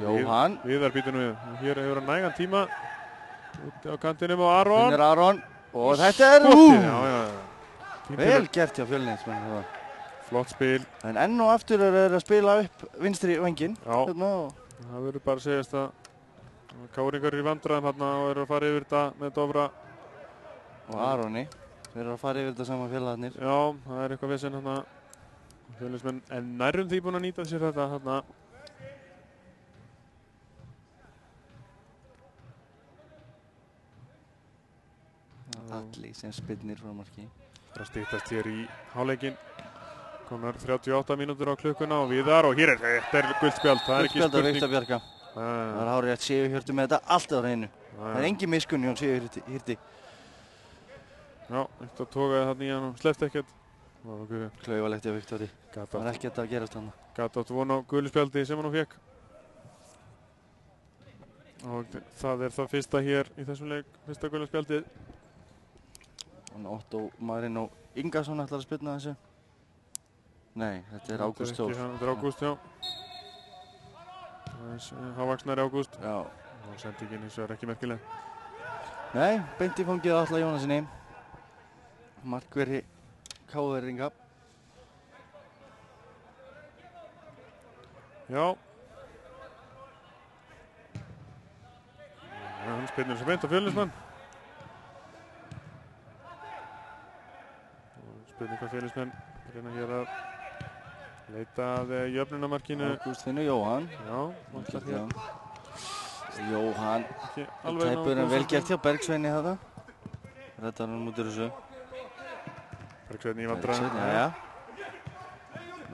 Jóhann. Viðar býtur nú við. Hér hefur hann nægan tíma. Úti á kantinum og Aron. Finnur Aron. Og þetta er vel gert hjá Fjölnismenn. Flott spil. En enn og aftur er að spila upp vinstri vænginn. Já, það verður bara að segjast að Káringar eru í vandræðum hérna og eru að fara yfir þetta með Dofra. Og Aroni. Þeir eru að fara yfir þetta saman félagarnir. Já, það er eitthvað vesen hérna. Fjölnismenn en nærrum því búin að nýta sér þetta hérna. Alli sem spinnir frá marki. Það er að styttast hér í hálfleikinn. Komnar 38 mínútur á klukkuna og Viðar og hér þetta er guldspjald. Það er ekki spurning. Guldspjald af Viktor Bjarka. Það er hárið að Sigurhjörtur með þetta alltaf á hreinu. Það er engin miskunn hjá Sigurhjörti. Já, eitt að togaði þarna í hann og sleppti ekkert. Klaufalegt hjá Viktori. Það var ekkert að gerast hann. Gat átt von á guldspjaldi sem hann nú fékk. Og það er það fyrsta hér í þessum leik, fyrsta guldspjaldið. Otto Marino Ingarsson ætlar að spilna þessu. Nei, þetta er Ágúst Þór. Þetta er Ágúst, já. Hávaksnari Ágúst. Já. Og sendingin hins vegar ekki merkileg. Nei, beint í fangið Atla Jónasinni. Markverði KR-inga. Já. Hann spilnir svo beint á Fjölnismann. Spurning hvað Fjölnismenn reyna hér að leita að jöfnunamarkinu. Ágúst finnur Jóhann. Já, vantar hér. Jóhann. Tæpur en vel gert hjá Bergsveini þetta. Rettar hann út úr þessu. Bergsveini í vandræðum. Já.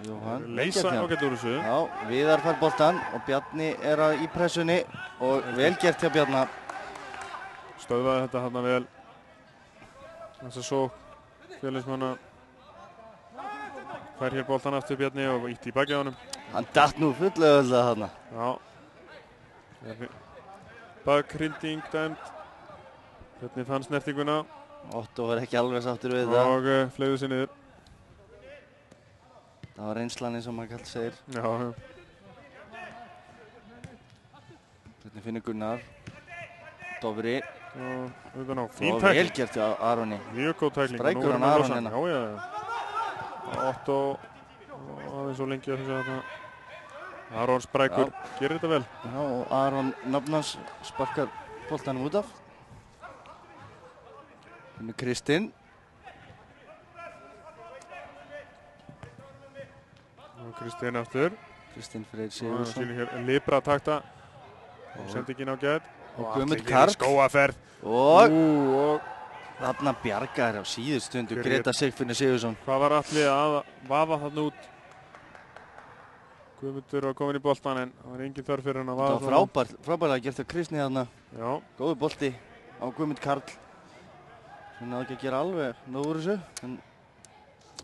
Jóhann. Leysa ágætt úr þessu. Já, Viðar fær boltan og Bjarni er í pressunni og vel gert hjá Bjarna. Stöðvaði þetta þarna vel. Þess að svo Fjölnismanna fær hér boltan aftur Bjarni og ítti í baki á honum. Hann datt nú fullauðvöldlega þarna. Já. Bakhrinding dæmt. Bjarni fann snertinguna. Otto var ekki alveg sáttur við það. Og fleygði sér niður. Það var reynslan eins og maður kallt segir. Já. Bjarni finnur Gunnar. Dofri. Og utan á. Fín tækling. Vel gert hjá Aroni. Mjög góð tækling. Strækur hann Aron hérna. Já. Otto aðeins svo lengi að þessu að Aron sprækur. Gerir þetta vel. Já, og Aron nafnans sparkar boltanum út af. Finnur Kristinn. Og Kristinn aftur. Kristinn Freyr Sigursson. Sýnir hér libra takta. Sendingin á gæt. Og Guðmund Karl. Skóaferð. Og þarna bjargar á síðustundu Greta Sigfinnur Sigursson. Hvað var allir að vaða þarna út? Guðmundur var komin í boltan en það var engin þörf fyrir hann að vaða. Það var frábærlega gert af Kristni þarna. Já. Góður bolti á Guðmund Karl. Sem náðu ekki að gera alveg nóg úr þessu. En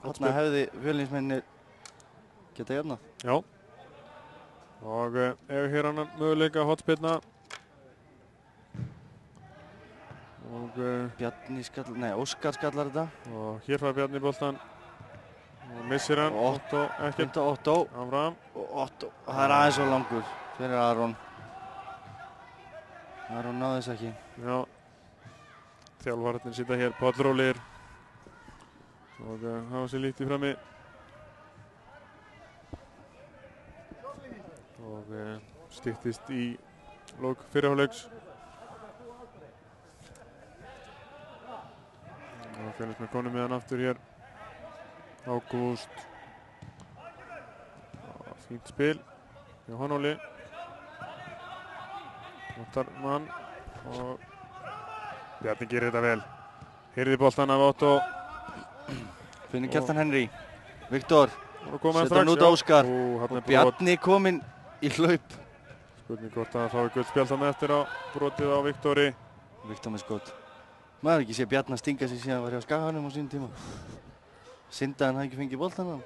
þarna hefði Fjölnismennir geta jafnað. Já. Og ef hér annan möguleika hotspilna. Og Bjarni skallar, nei Óskar skallar þetta. Og hér fær Bjarni boltan. Og missir hann. Otto, ekkert. Otto. Áfram. Og Otto, það er aðeins svo langur fyrir Aron. Aron náði þess ekki. Já. Þjálfararnir sita hér pollrólegir. Og hafa sér lítið frammi. Og styttist í lok fyrri hálfleiks. Og Fjölnismenn konum með hann aftur hér. Ágúst. Fínt spil. Jóhann Óli. Vantar mann. Og Bjarni gerir þetta vel. Hirði boltan af Otto. Finnur Kjartan Henry. Viktor. Setur hann út á Óskar. Og Bjarni kominn í hlaup. Spurning hvort að fái guldspjald þarna eftir á brotið á Viktori. Viktor með skot. Maður ekki sé Bjarni að stinga sig síðan var hjá Skaganum á sínum tíma. Synda hann hafði ekki fengið boltan hann.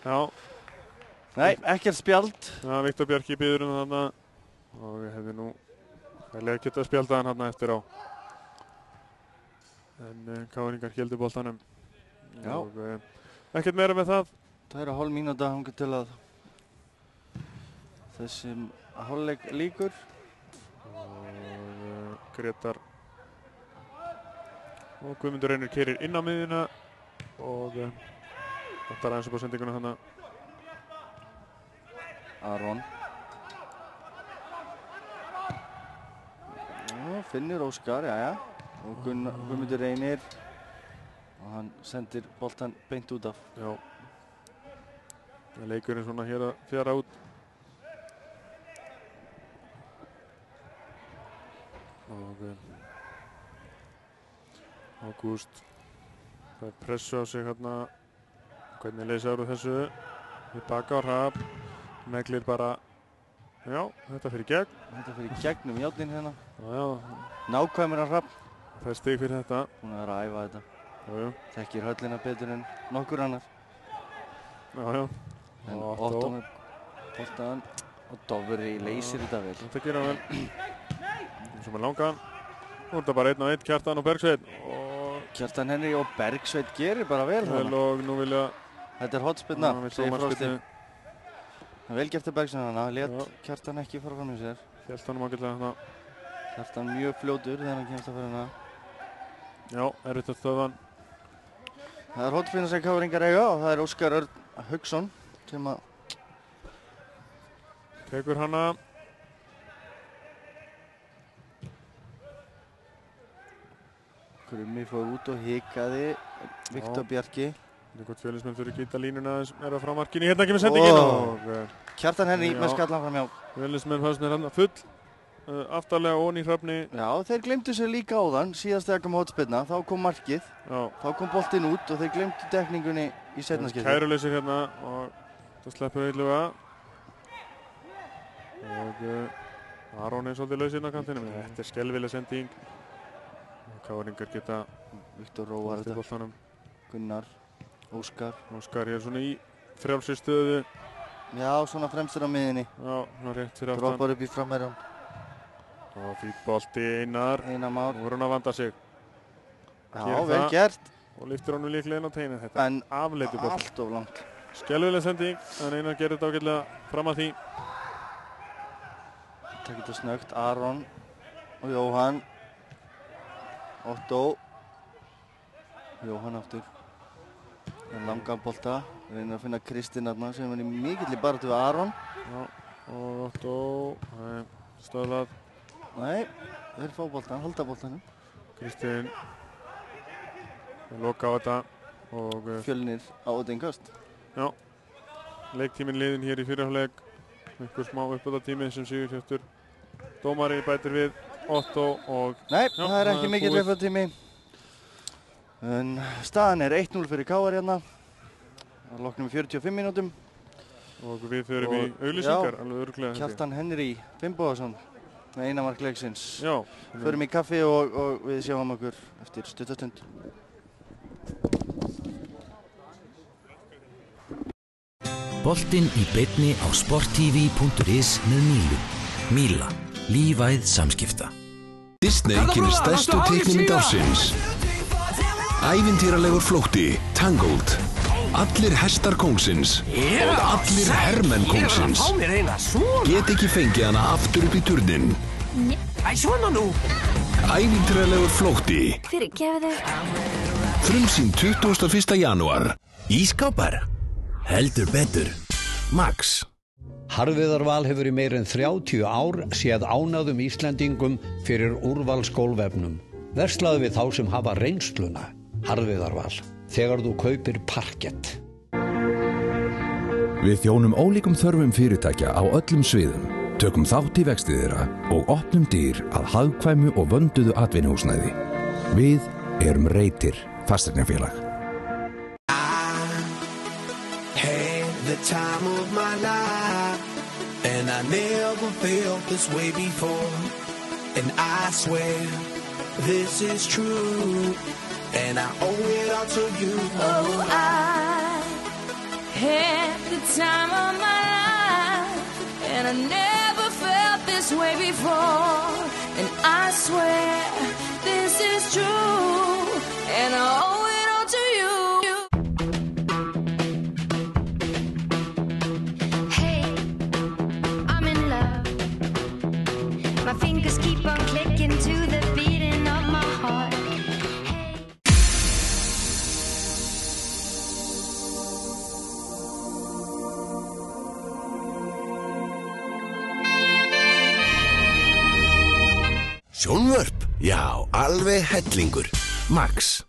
Já. Nei, ekkert spjald. Já, Viktor Bjarki býður þarna. Og við hefði nú vellega getað spjaldað hann þarna eftir á. En KR-ingar héldu boltanum. Já. Og ekkert meira með það. 2,5 mínúta þangað til að þessum hálfleik lýkur. Og Grétar og Guðmundur Reynir keyrir inn á miðjuna og vantar aðeins upp á sendinguna þarna. Aron. Finnur Óskar, jæja. Og Guðmundur Reynir. Og hann sendir boltan beint út af. Já. Leikurinn svona hér að fjara út. Og Ágúst fær pressu á sig hérna. Hvernig leysa úr þessu? Við baka á Hrafn. Meglir bara. Já, þetta fyrir gegn. Þetta fyrir gegnum játnin hérna. Já. Nákvæmur að Hrafn. Það er stig fyrir þetta. Hún er að æfa þetta. Já. Þekkir höllina betur en nokkur annar. Já. En Otto með boltan og Dofri leysir þetta vel. Þetta gera vel. Eins og með langan. Nú er þetta bara 1-1, Kjartan og Bergsveit. Kjartan Henry og Bergsveit gerir bara vel þarna. Og nú vilja... Þetta er hotspinna, segir Frosti. Vel gert að Bergsveit hana, lét Kjartan ekki fara fram í sér. Hélt hann ágætlega hana. Kjartan mjög fljótur þegar hann kemst að fara hana. Já, erfitt að stöða hann. Það er hotspinna sem KR-ingar eiga og það er Óskar Örn Hauksson sem að tekur hana. Krummi fór út og hikaði. Viktor Bjarki. Hvort Fjölnismenn fyrir gýta línuna er að frá markinu. Hérna kemur sendingin. Kjartan Henry með skallan fram hjá. Fjölnismenn fannst mér hann full. Aftarlega ón í Hrafni. Já, þeir glemdu sér líka áðan. Síðast þegar kom hotspinna, þá kom markið. Já. Þá kom boltinn út og þeir glemdu dekningunni í seinna skipti. Kæruleysir hérna og það sleppur heilluga. Og Aron er svolítið laus inn á kantinum. Þetta er skelvileg sending. KR-ingar geta Viktor róar þetta. Gunnar, Óskar. Óskar er svona í frjálsri stöðu. Já, svona fremstur á miðinni. Já, svona rétt fyrir aftan. Droppar upp í framherjan. Og fýtt bolti Einar. Einar Már. Nú er hann að vanda sig. Já, vel gert. Og lyftir honum líklega inn á teinin. Þetta en afleitur bolti. Allt of langt. Skelvileg sending, en Einar gerir þetta ágætlega fram að því. Takk þetta snögt. Aron og Jóhann. Otto. Jóhann aftur. En langan bolta. Við reynum að finna Kristinn þarna sem er í mikilli baráttu við Aron. Já, og Otto. Stöðlað. Nei, þeir fá boltan, halda boltanum. Kristinn. Loka á þetta. Og Fjölnir á Ódingast. Já. Leiktíminn liðin hér í fyrirháleik. Einhver smá uppbótartími sem Sigurhjörtur dómari bætir við. Otto og... Nei, það er ekki mikill uppbótartími. En staðan er 1-0 fyrir KR hérna. Það loknum við 45 mínútum. Og við förum í auglýsingar, alveg örugglega. Kjartan Henry Finnbogason með eina mark leiksins. Já. Förum í kaffi og við sjáum okkur eftir stuttastund. Boltinn í beinni á sporttv.is með Mílu. Míla. Lífæð samskipta. Disney kynir stærstu teiknimynd ársins. Ævintýralegur flótti, Tangled. Allir hestar kóngsins og allir hermenn kóngsins. Get ekki fengið hana aftur upp í turnin. Svona nú. Ævintýralegur flótti. Fyrirgefðu. Frumsýnd 21. janúar. Ískápar. Heldur betur. Max. Harðviðar Val hefur í meir en 30 ár séð ánægðum Íslendingum fyrir úrvalsgólfefnum. Verslaðu við þá sem hafa reynsluna. Harðviðarval. Þegar þú kaupir parkett. Við þjónum ólíkum þörfum fyrirtækja á öllum sviðum, tökum þátt í vexti þeirra og opnum dyr að hagkvæmu og vönduðu atvinnuhúsnæði. Við erum Reytir fasteignafélag. The time of my life, and I never felt this way before, and I swear this is true, and I owe it all to you. Oh, I had the time of my life, and I never felt this way before, and I swear this is true, and I owe it all to you. My fingers keep on clicking to the beating of my heart. Sjónvörp? Já, alveg hellingur. Max.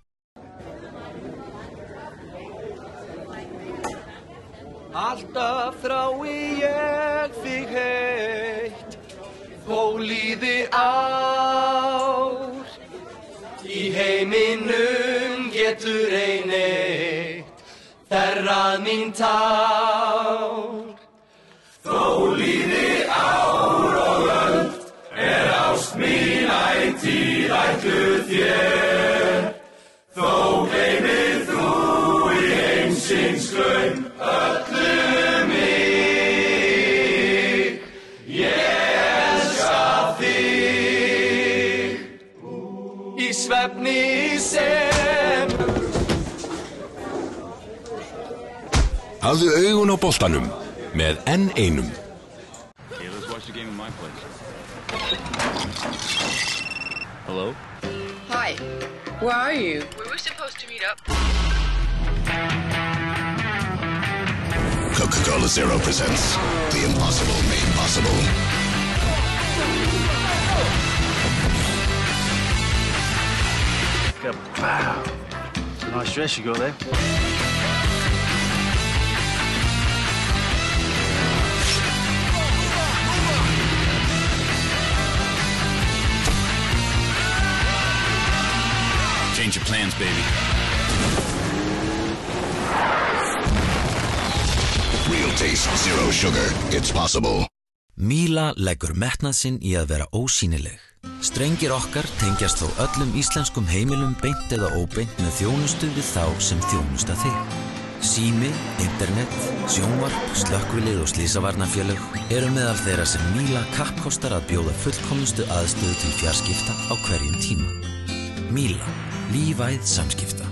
Alltaf þrái ég þig heitt, þó líði ár. Í heiminum getur ein eitt þerrað mín tár. Þó líði ár og öld ást mín ætíð ætluð þér. Þó gleymir þú í heimsins glaum öllu mig. Ég elska þig í svefni sem. Hafðu augun á boltanum með N1. Hey, let's watch the game in my place. Hello? Hi. Where are you? We were supposed to meet up. Coca-Cola Zero presents The Impossible Made Possible. Wow. No stress, you go there. Change your plans, baby. Real taste, zero sugar. It's possible. Míla leggur metnað sinn í að vera ósýnileg. Strengir okkar tengjast þó öllum íslenskum heimilum beint eða óbeint með þjónustu við þá sem þjónusta þig. Sími, internet, sjónvarp, slökkvilið og slysavarnarfélög eru meðal þeirra sem Míla kappkostar að bjóða fullkomnustu aðstöðu til fjarskipta á hverjum tíma. Míla, lífæð samskipta.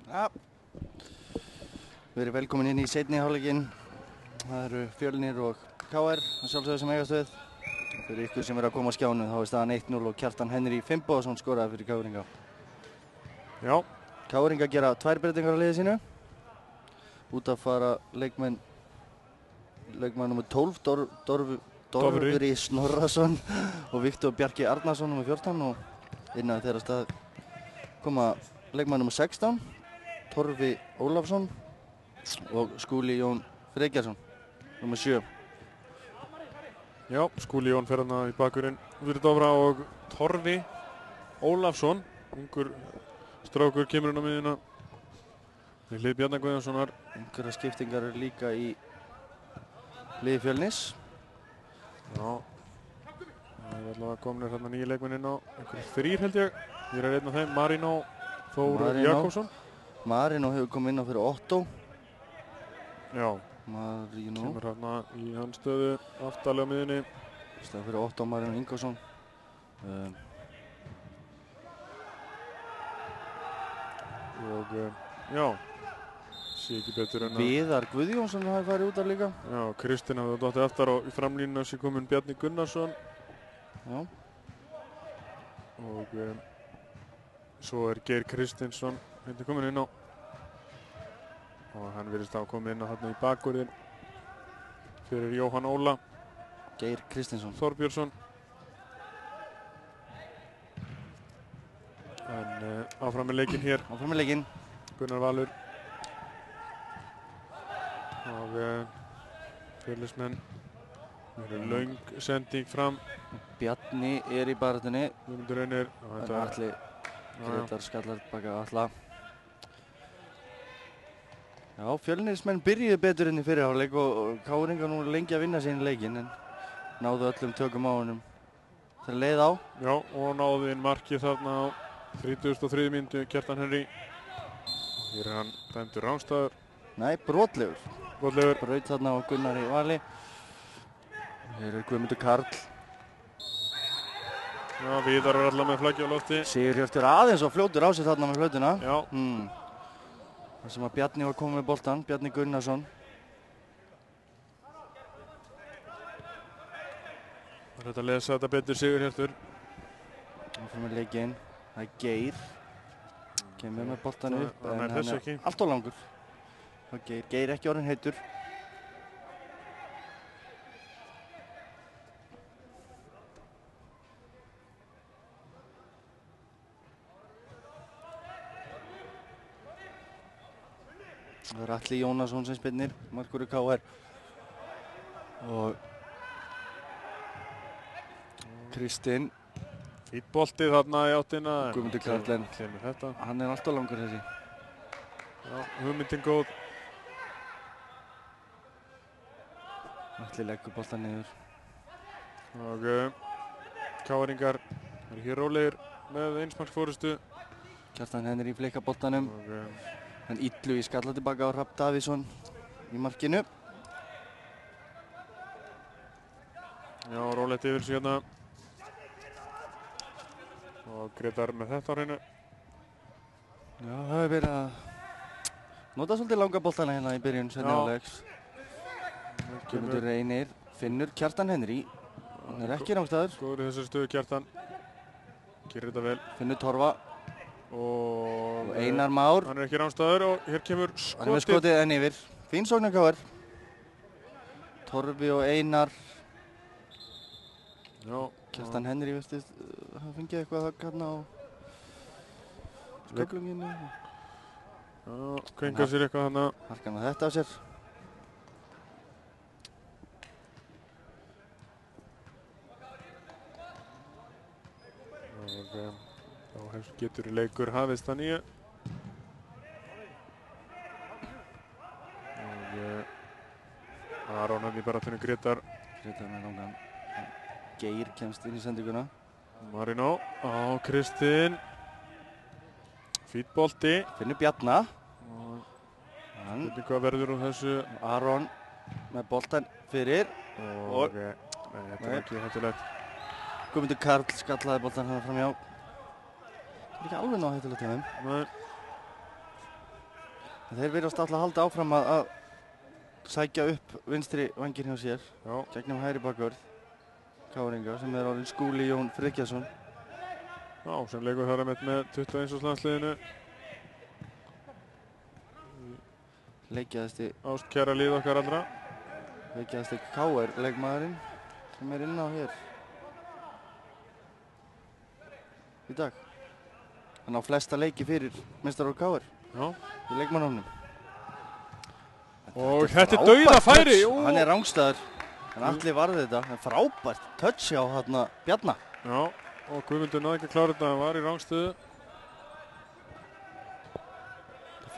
Ja, við erum velkomin inn í seinni hálfleikinn. Það eru Fjölnir og KR að sjálfsögðu sem eigast við. Fyrir ykkur sem eru að koma á skjánum þá er staðan 1-0 og Kjartan Henry Finnbogason skoraði fyrir KR-inga. Já. KR-inga gera 2 breytingar á liði sínu. Út að fara leikmann nr. 12, Dofri Snorrason og Viktor Bjarki Arnarsson nr. 14 og inn að þeirra stað koma leikmann nr. 16, Torfi Ólafsson og Skúli Jón Freykjarsson, nr. 7. Já, Skúli Jón fer hérna í bakurinn fyrir Dofra og Torfi Ólafsson, ungur strákur, kemur inn á miðjuna við hlið Bjarna Guðjónssonar. Einhverja skiptingar eru líka í liði Fjölnis. Já, það er allavega komin hérna nýju leikmenn inn á, einhverjir 3 held ég. Ég er einn af þeim, Marino Þór Jakobsson. Marino hefur komið inn á fyrir Otto. Já, Marino kemur hérna í hans stöðu aftarlega á miðjunni. Stað fyrir Otto Marino Ingvarsson. Og já, sé ekki betur en að Viðar Guðjónsson hafi farið út af líka. Já, Kristinn hafði dottið aftar og í framlínuna sé kominn Bjarni Gunnarsson. Já. Og svo er Geir Kristinsson hérna kominn inn á. Og hann virðist að koma inn á þarna í bakvörðin fyrir Jóhann Óla. Geir Kristinsson. Þorbjörnsson. En áfram með leikinn hér. Áfram með leikinn. Gunnar Valur. Og Fjölnismenn. Það er löng sending fram. Bjarni er í baráttunni. Guðmundur Reynir. Atli Grétar skallar baka Atla. Já, Fjölnismenn byrjuðu betur inn í fyrri hálfleik og KR-ingar nú lengi að vinna sín leikinn en náðu öllum tökum á honum. Það leið á. Já, og náðu inn markið þarna á 33. mínútu, Kjartan Henry. Hér er hann dæmdur rangstæður. Nei, brotlegur. Brotlegur. Braut þarna á Gunnari Vali. Hér er Guðmundur Karl. Já, Viðar var allavega með flaggi á lofti. Sigurhjörtur aðeins og fljótur á sig þarna með flautuna. Já. Það sem að Bjarni var komið með boltan, Bjarni Gunnarsson. Það er hægt að lesa þetta betur, Sigurhjörtur. Það fyrir með leikinn. Það er Geir. Kemur með boltan upp, en hann er allt of langur. Það er Geir ekki orðinn heitur. Það er Atli Jónasson sem spinnir, markur í KR. Og Kristinn. Fýtt bolti þarna í áttina. Guðmundur Karl, hann er alltaf langur þessi. Já, hugmyndin góð. Atli leggur boltan niður. Og KR-ingar eru hér rólegir með einsmarksforystu. Kjartan Henry flikka boltanum. En Illu í skalla tilbaka á Rapp Davíðsson í markinu. Já, rólegt yfir sig hérna. Og Grétar með þetta á hreinu. Já, það hefur verið að nota svolítið langa boltana hérna í byrjun seinni hálfleiks. Guðmundur Reynir finnur Kjartan Henry. Hann er ekki rangstæður. Góður í þessari stöðu Kjartan. Gerir þetta vel. Finnur Torfa. Og Einar Már. Hann er ekki rangstæður og hér kemur skotið. Hann er með skotið enn yfir. Fín sókn hjá KR. Torfi og Einar. Já. Kjartan Henry virtist hann fengið eitthvað þögg hérna á sköflunginu. Kvengar sér eitthvað hana. Harkan að þetta á sér. Og þá getur leikur hafist að nýju. Og Aron hann í baráttunni Grétar. Grétar með langan. Geir kemst inn í sendinguna. Marino á Kristinn. Fýtt bolti. Finnur Bjarna. Hvernig hvað verður úr þessu? Aron með boltan fyrir. Og þetta var ekki hættulegt. Guðmundur Karl skallaði boltan hann framjá. Það er ekki alveg ná hættulegt hjá þeim. Nei. Þeir virðast alltaf að halda áfram að sækja upp vinstri vænginn hjá sér. Gegnum hægri bakvörð. Káringa sem er orðinn Skúli Jón Friðgeirsson. Já, sem leikur þar með 21. landsliðinu. Leikjaðasti ástkæra lið okkar allra. Leikjaðasti KR leikmaðurinn sem er inn á hér í dag. Hann á flesta leiki fyrir meistarar KR í leikmannahópnum. Og þetta er dauðafæri. Hann er rangstæður. En Atli varði þetta. En frábært touch á hérna Bjarna. Já, og Guðmundur náði ekki að klára þetta. Hann var í rangstöðu.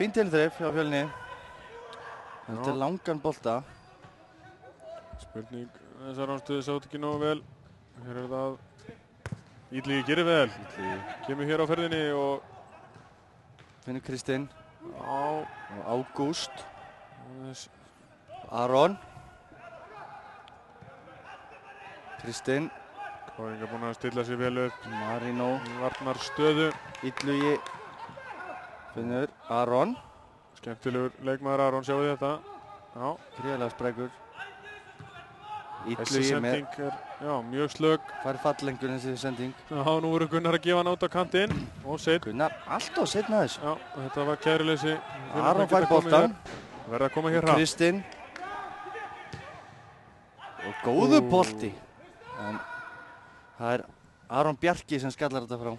Fín tilþrif hjá Fjölni. Þetta er langan bolta. Spurning, þessar rangstöðu sátt ekki nógu vel. Hér er það Illugi gerir vel. Kemur hér á ferðinni og finnur Kristinn. Já. Og Ágúst. Aron. Kristinn. Káringa búinn að stilla sér vel upp. Marino. Varnar stöðu. Illugi. Finnur Aron. Skemmtilegur leikmaður Aron, sjáu þetta. Já. Gríðarlega sprækur. Þessi sending er mjög slögg. Fær fallengur þessi sending. Já, nú voru Gunnar að gefa hann út á kantinn. Og seitt. Gunnar alltaf seitt með þessu. Já, þetta var kæruleysi. Aron fær boltan. Verða að koma hér hratt. Kristinn. Og góðu bolti. En það er Aron Bjarki sem skallar þetta frá.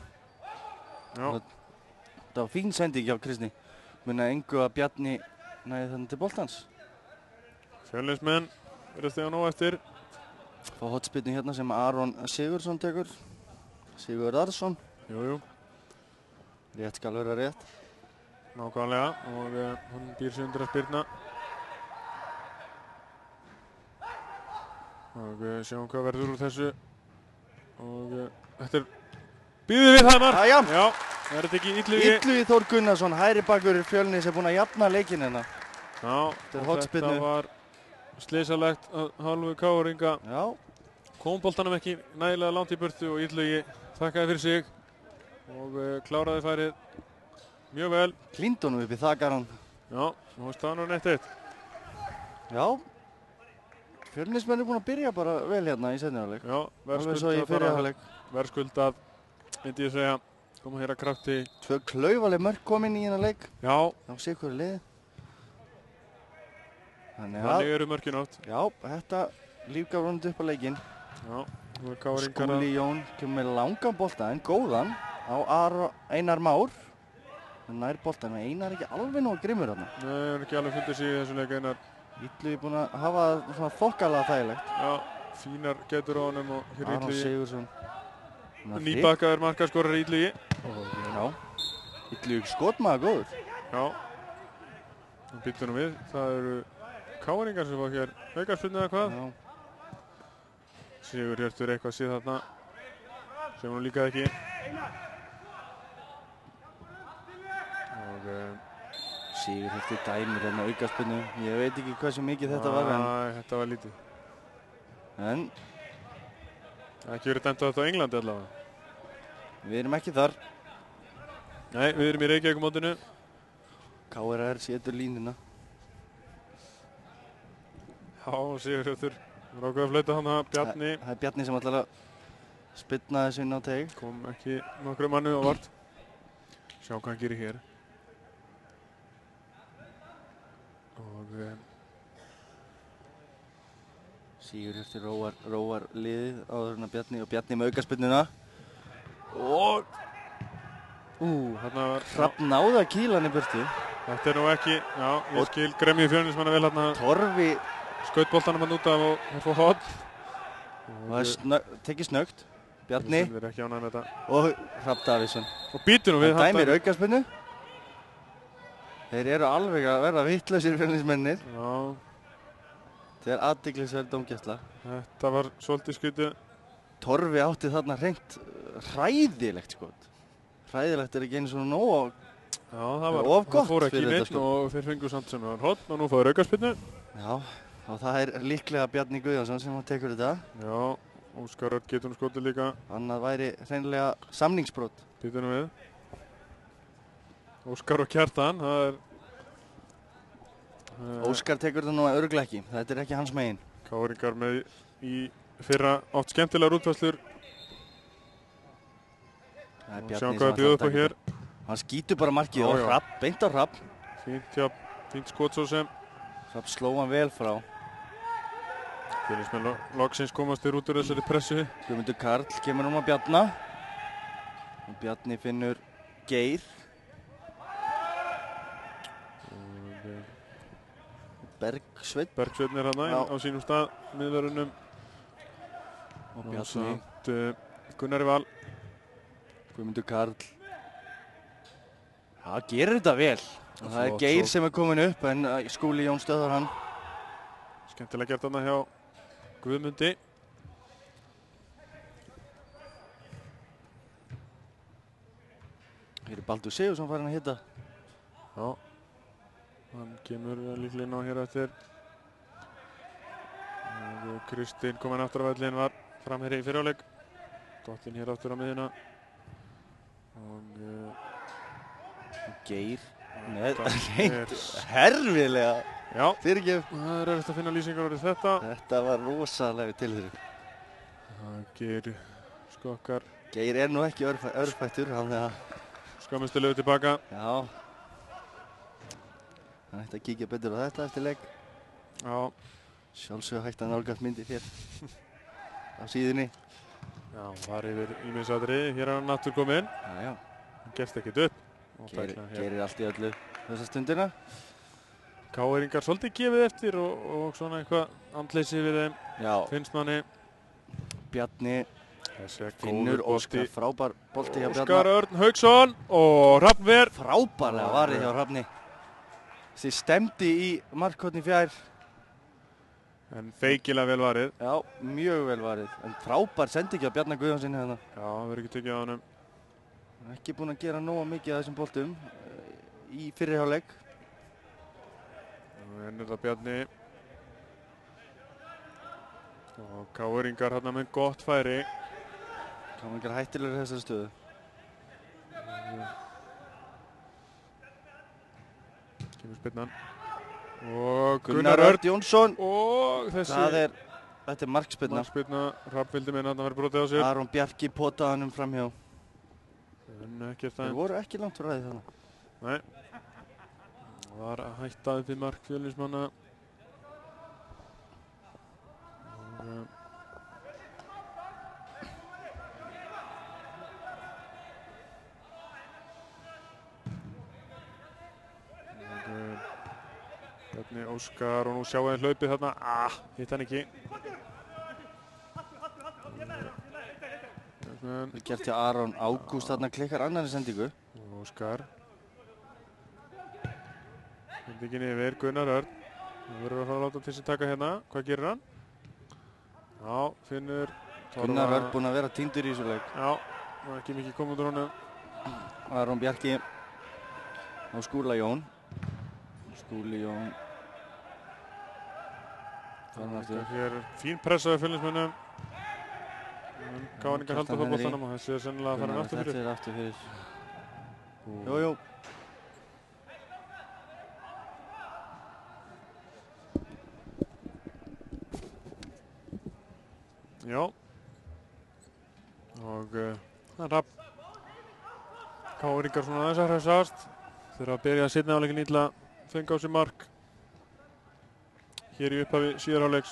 Já. Þetta var fín sending hjá Kristni. Munna engu að Bjarni næði þannig til boltans. Fjölnismenn verðast þegar nóg eftir. Fá hotspinnu hérna sem Aron Sigurðsson tekur. Sigurðarsson. Jú. Rétt skal vera rétt. Nákvæmlega og hann býr sig undir að spyrna. Og sjáum hvað verður úr þessu. Og þetta er býðið við það mark. Já. Er þetta ekki Illugi? Illugi Þór Gunnarsson, hægri bakvörður Fjölnis er búinn að jafna leikinn hérna. Já, þetta var slysalegt að hálfu KR-inga. Já. Kom boltanum ekki nægilega langt í burtu og Illugi þakkaði fyrir sig og kláraði færið mjög vel. Klíndónum upp í þakkaran. Já, og staðan var 1-1. Já. Fjölnismenn er búinn að byrja bara vel hérna í seinni hálfleik. Já, verðskuldað myndi ég segja. Koma hér að krafti. 2 klaufaleg mörk komin í hérna leik. Já. Þá sé hverju liði. Þannig eru mörkin átt. Já, þetta lífgaf rúnd upp á leikinn. Já. Skúli Jón kemur með langan bolta en góðan á Einar Már. Nær boltan, en Einar er ekki alveg nógu grimmur þarna. Nei, hann er ekki alveg fundið sig í þessu leik Einar. Illugi búinn að hafa svona þokkalega þægilegt. Já, fínar getur á honum og hér Aron Illugi. Sigurðsson. Nýbakaður markaskorari Illugi. Já, Illugi skotmaður góður. Já, hann býttu nú við. Það eru KR-ingar sem fá hér aukaspyrnu eða hvað. Sigur Hjörtur eitthvað síð þarna sem hún líkaði ekki. Og Sigur Hjörtur dæmir hérna aukaspyrnu. Ég veit ekki hversu mikið þetta var. Nei, þetta var lítið. En ekki verið dæmt á þetta á Englandi allavega. Við erum ekki þar. Nei, við erum í Reykjavík-mótinu. KR setur línuna. Já, Sigur Hjörtur rákaði að flauta hana, Bjarni. Það er Bjarni sem ætlar að spyrna þessu inn á teig. Kom ekki nokkru mannu á vart. Sjá hvað hann gerir hér. Og Sigur Hjörtur róar liðið áður en að Bjarni og Bjarni með aukaspyrnuna. Og þarna var Hrafn náði að kýla hann í burtu. Þetta nú ekki, já, ég skil gremju Fjölnismanna vel hérna. Torfi skaut boltanum hann út af og fór hot. Og tekið snöggt. Bjarni. Við erum ekki ánægð með þetta. Og Hrafn Davíðsson. Og býtur nú við. Hann dæmir aukaspyrnu. Þeir eru alveg að verða vitlausir Fjölnismennir. Já. Þetta er athyglisverð dómgæsla. Þetta var svolítið skrítið. Torfi átti þarna hreint hræðilegt skot. Hræðilegt er ekki einu svona nóg og já, það var of gott fór ekki fyrir neitt þetta skot. og þeir fengu samt sem var hotn og nú fáður aukaspyrnu. Já, og það er líklega Bjarni Guðjónsson sem tekur þetta. Já, Óskar Örn getur nú skotið líka. Annað væri hreinlega samningsbrot. Býtum við. Óskar og Kjartan, það er... Óskar tekur þetta nú örugglega ekki, þetta er ekki hans megin. Káringar með í fyrra átt skemmtilegar útfærslur. Sjáum hvað það bjóð upp á hér. Hann skýtur bara markið á Hrafn, beint á Hrafn. Fínt skot svo sem. Hrafn sló hann vel frá. Fjölnismenn loksins komast þér út úr þessari pressu. Guðmundur Karl kemur á Bjarna. Og Bjarni finnur Geir. Bergsveinn er hann á sínum stað, miðvörunum. Og Bjarni. Gunnari Val. Guðmundur Karl. Það gerir þetta vel. Og það er Geir sem er komin upp en Skúli Jón stöðar hann. Skemmtilega gert þarna hjá Guðmundi. Hér er Baldur Sigurðsson farin að hitta. Já. Hann kemur líklega inn á hér eftir. Kristinn kominn aftur á vellinn, var framherji í fyrri hálfleik. Dottinn hér aftur á miðjuna. Og Geir með reynd herfilega. Já, fyrirgef. Það er eftir að finna lýsingar orðið þetta. Þetta var rosalega tilþrif. Geir skokkar. Geir er nú ekki örfættur. Skammistilegu tilbaka. Já. Það ætti að kíkja betur á þetta eftir leik. Já. Sjálfsög hægt að nálgast myndir hér á síðunni. Já, var yfir ímiðsadri. Hér er hann aftur kominn. Já. Hann gerst ekkert upp. Gerir allt í öllu þessa stundina. Káringar svolítið gefið eftir og svona eitthvað andleysi við þeim. Já. Finnst manni. Bjarni finnur Óskar, frábær bolti hjá Bjarni. Óskar Örn Hauksson og Hrafn Ver. Frábærlega varið hjá Hrafni. Þessi stemdi í markhotni fjær. En feikilega vel varið. Já, mjög vel varið. En frábær sendi ekki á Bjarna Guðjónsson hérna. Já, það verður ekki tekið á honum. Ekki búinn að gera nóga mikið af þessum boltum í fyrri hálfleik. En þetta Bjarni. Og Káringar hérna með gott færi. Káringar hættilegur í þessari stöðu. Kemur spinnan. Og Gunnar Örn Jónsson. Og þessi. Þetta er markspinna. Markspinna. Hrafn vildi meina að það verið brotið á sér. Aron Bjarki potaði hann framhjá. Þeir voru ekki langt frá ræði þannig. Nei. Það var að hætta upp í mark Fjölnismanna. Bjarni Óskar og nú sjáum við hlaupið þarna. Hitt hann ekki. Það er gert hjá Aron Ágúst, þarna klikkar annan í sendingu. Óskar. Sendingin yfir, Gunnar Örn. Það verður að fara að láta til sig taka hérna. Hvað gerir hann? Já, finnur. Gunnar Örn búinn að vera týndur í þessu leik. Já, það er ekki mikið komið út úr honum. Aron Bjarki á Skúla Jón. Skúli Jón. Hér er fín pressa við Fjölnismönnum. Káringar halda það boltanum og þessi er sennilega að fara aftur fyrir. Þetta er aftur fyrir. Jú. Já. Og það er Hrafn. Káringar svona aðeins að hressast. Þeir að byrja að seinni hálfleikin illa, fengi á sig mark. Hér í upphafi síðari hálfleiks.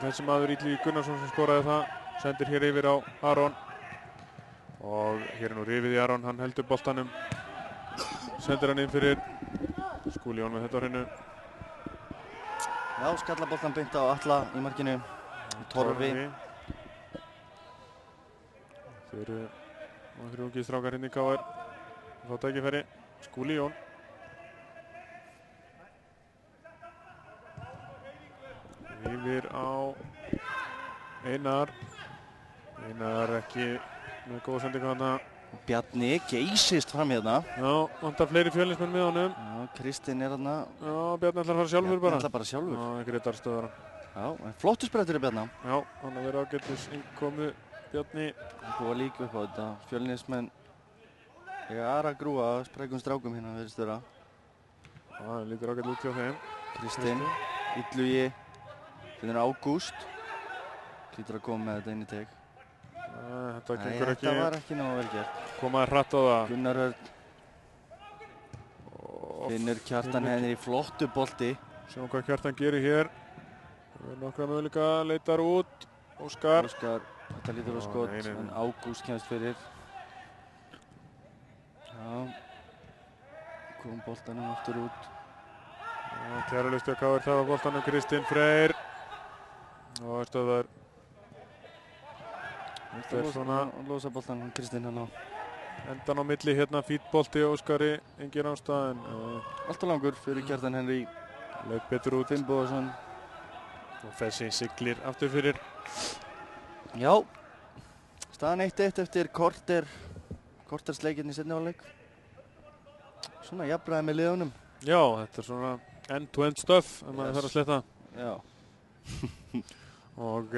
Þessi maður Illugi Gunnarsson sem skoraði það, sendir hér yfir á Aron. Og hér er nú rifið í Aron, hann heldur boltanum. sendir hann inn fyrir Skúli Jón með þetta á hreinu. Já, skallaboltan beint á Atla í markinu. Torfi. Þeir eru nokkrir ungir strákar hérna í KR. Fá tækifæri. Skúli Jón. Yfir á Einar. Einar ekki með góða sendingu þarna. Bjarni geysist fram hérna. Já, vantar fleiri Fjölnismenn með honum. Já, Kristinn er þarna. Já, Bjarni ætlar að fara sjálfur bara. Bjarni ætlar bara sjálfur. Já, einhverjir darstöðar hann. Já, en flottur sprettur er Bjarni. Já, hann að vera ágætis innkomu Bjarni. Búið að líka upp á þetta. Fjölnismenn eiga aðra grúa sprækum strákum hérna verðist vera. Já, það lítur ágætt út hjá þeim. Kristinn, Illugi, finnur Ágúst. Lítur að koma með þetta inn í teg. Þetta gengur ekki. Þetta var ekki nógu vel gert. Komaði hratt á það. Gunnar Örn. Finnur Kjartan henni í flottu bolti. Sjáum hvað Kjartan gerir hér. Það er nokkra möguleika, leitar út. Óskar. Þetta lítur á skot, en Ágúst kemst fyrir. Já. Kom boltanum aftur út. Já, Kjæralistu að KR tafa boltanum Kristinn Freyr. Og stöðar. Þetta er svona losa boltan Kristinn hann á. Endan á milli hérna fítbolti Óskari, engin ástæð en alltaf langur fyrir Kjartan Henry. Leit betur út. Finnbogason. Og þessi siglir aftur fyrir. Já. Staðan 1-1 eftir kortersleikinn í seinni hálfleik. Svona jafnræði með liðunum. Já, þetta er svona end-to-end stuff ef maður þarf að sletta. Já. Og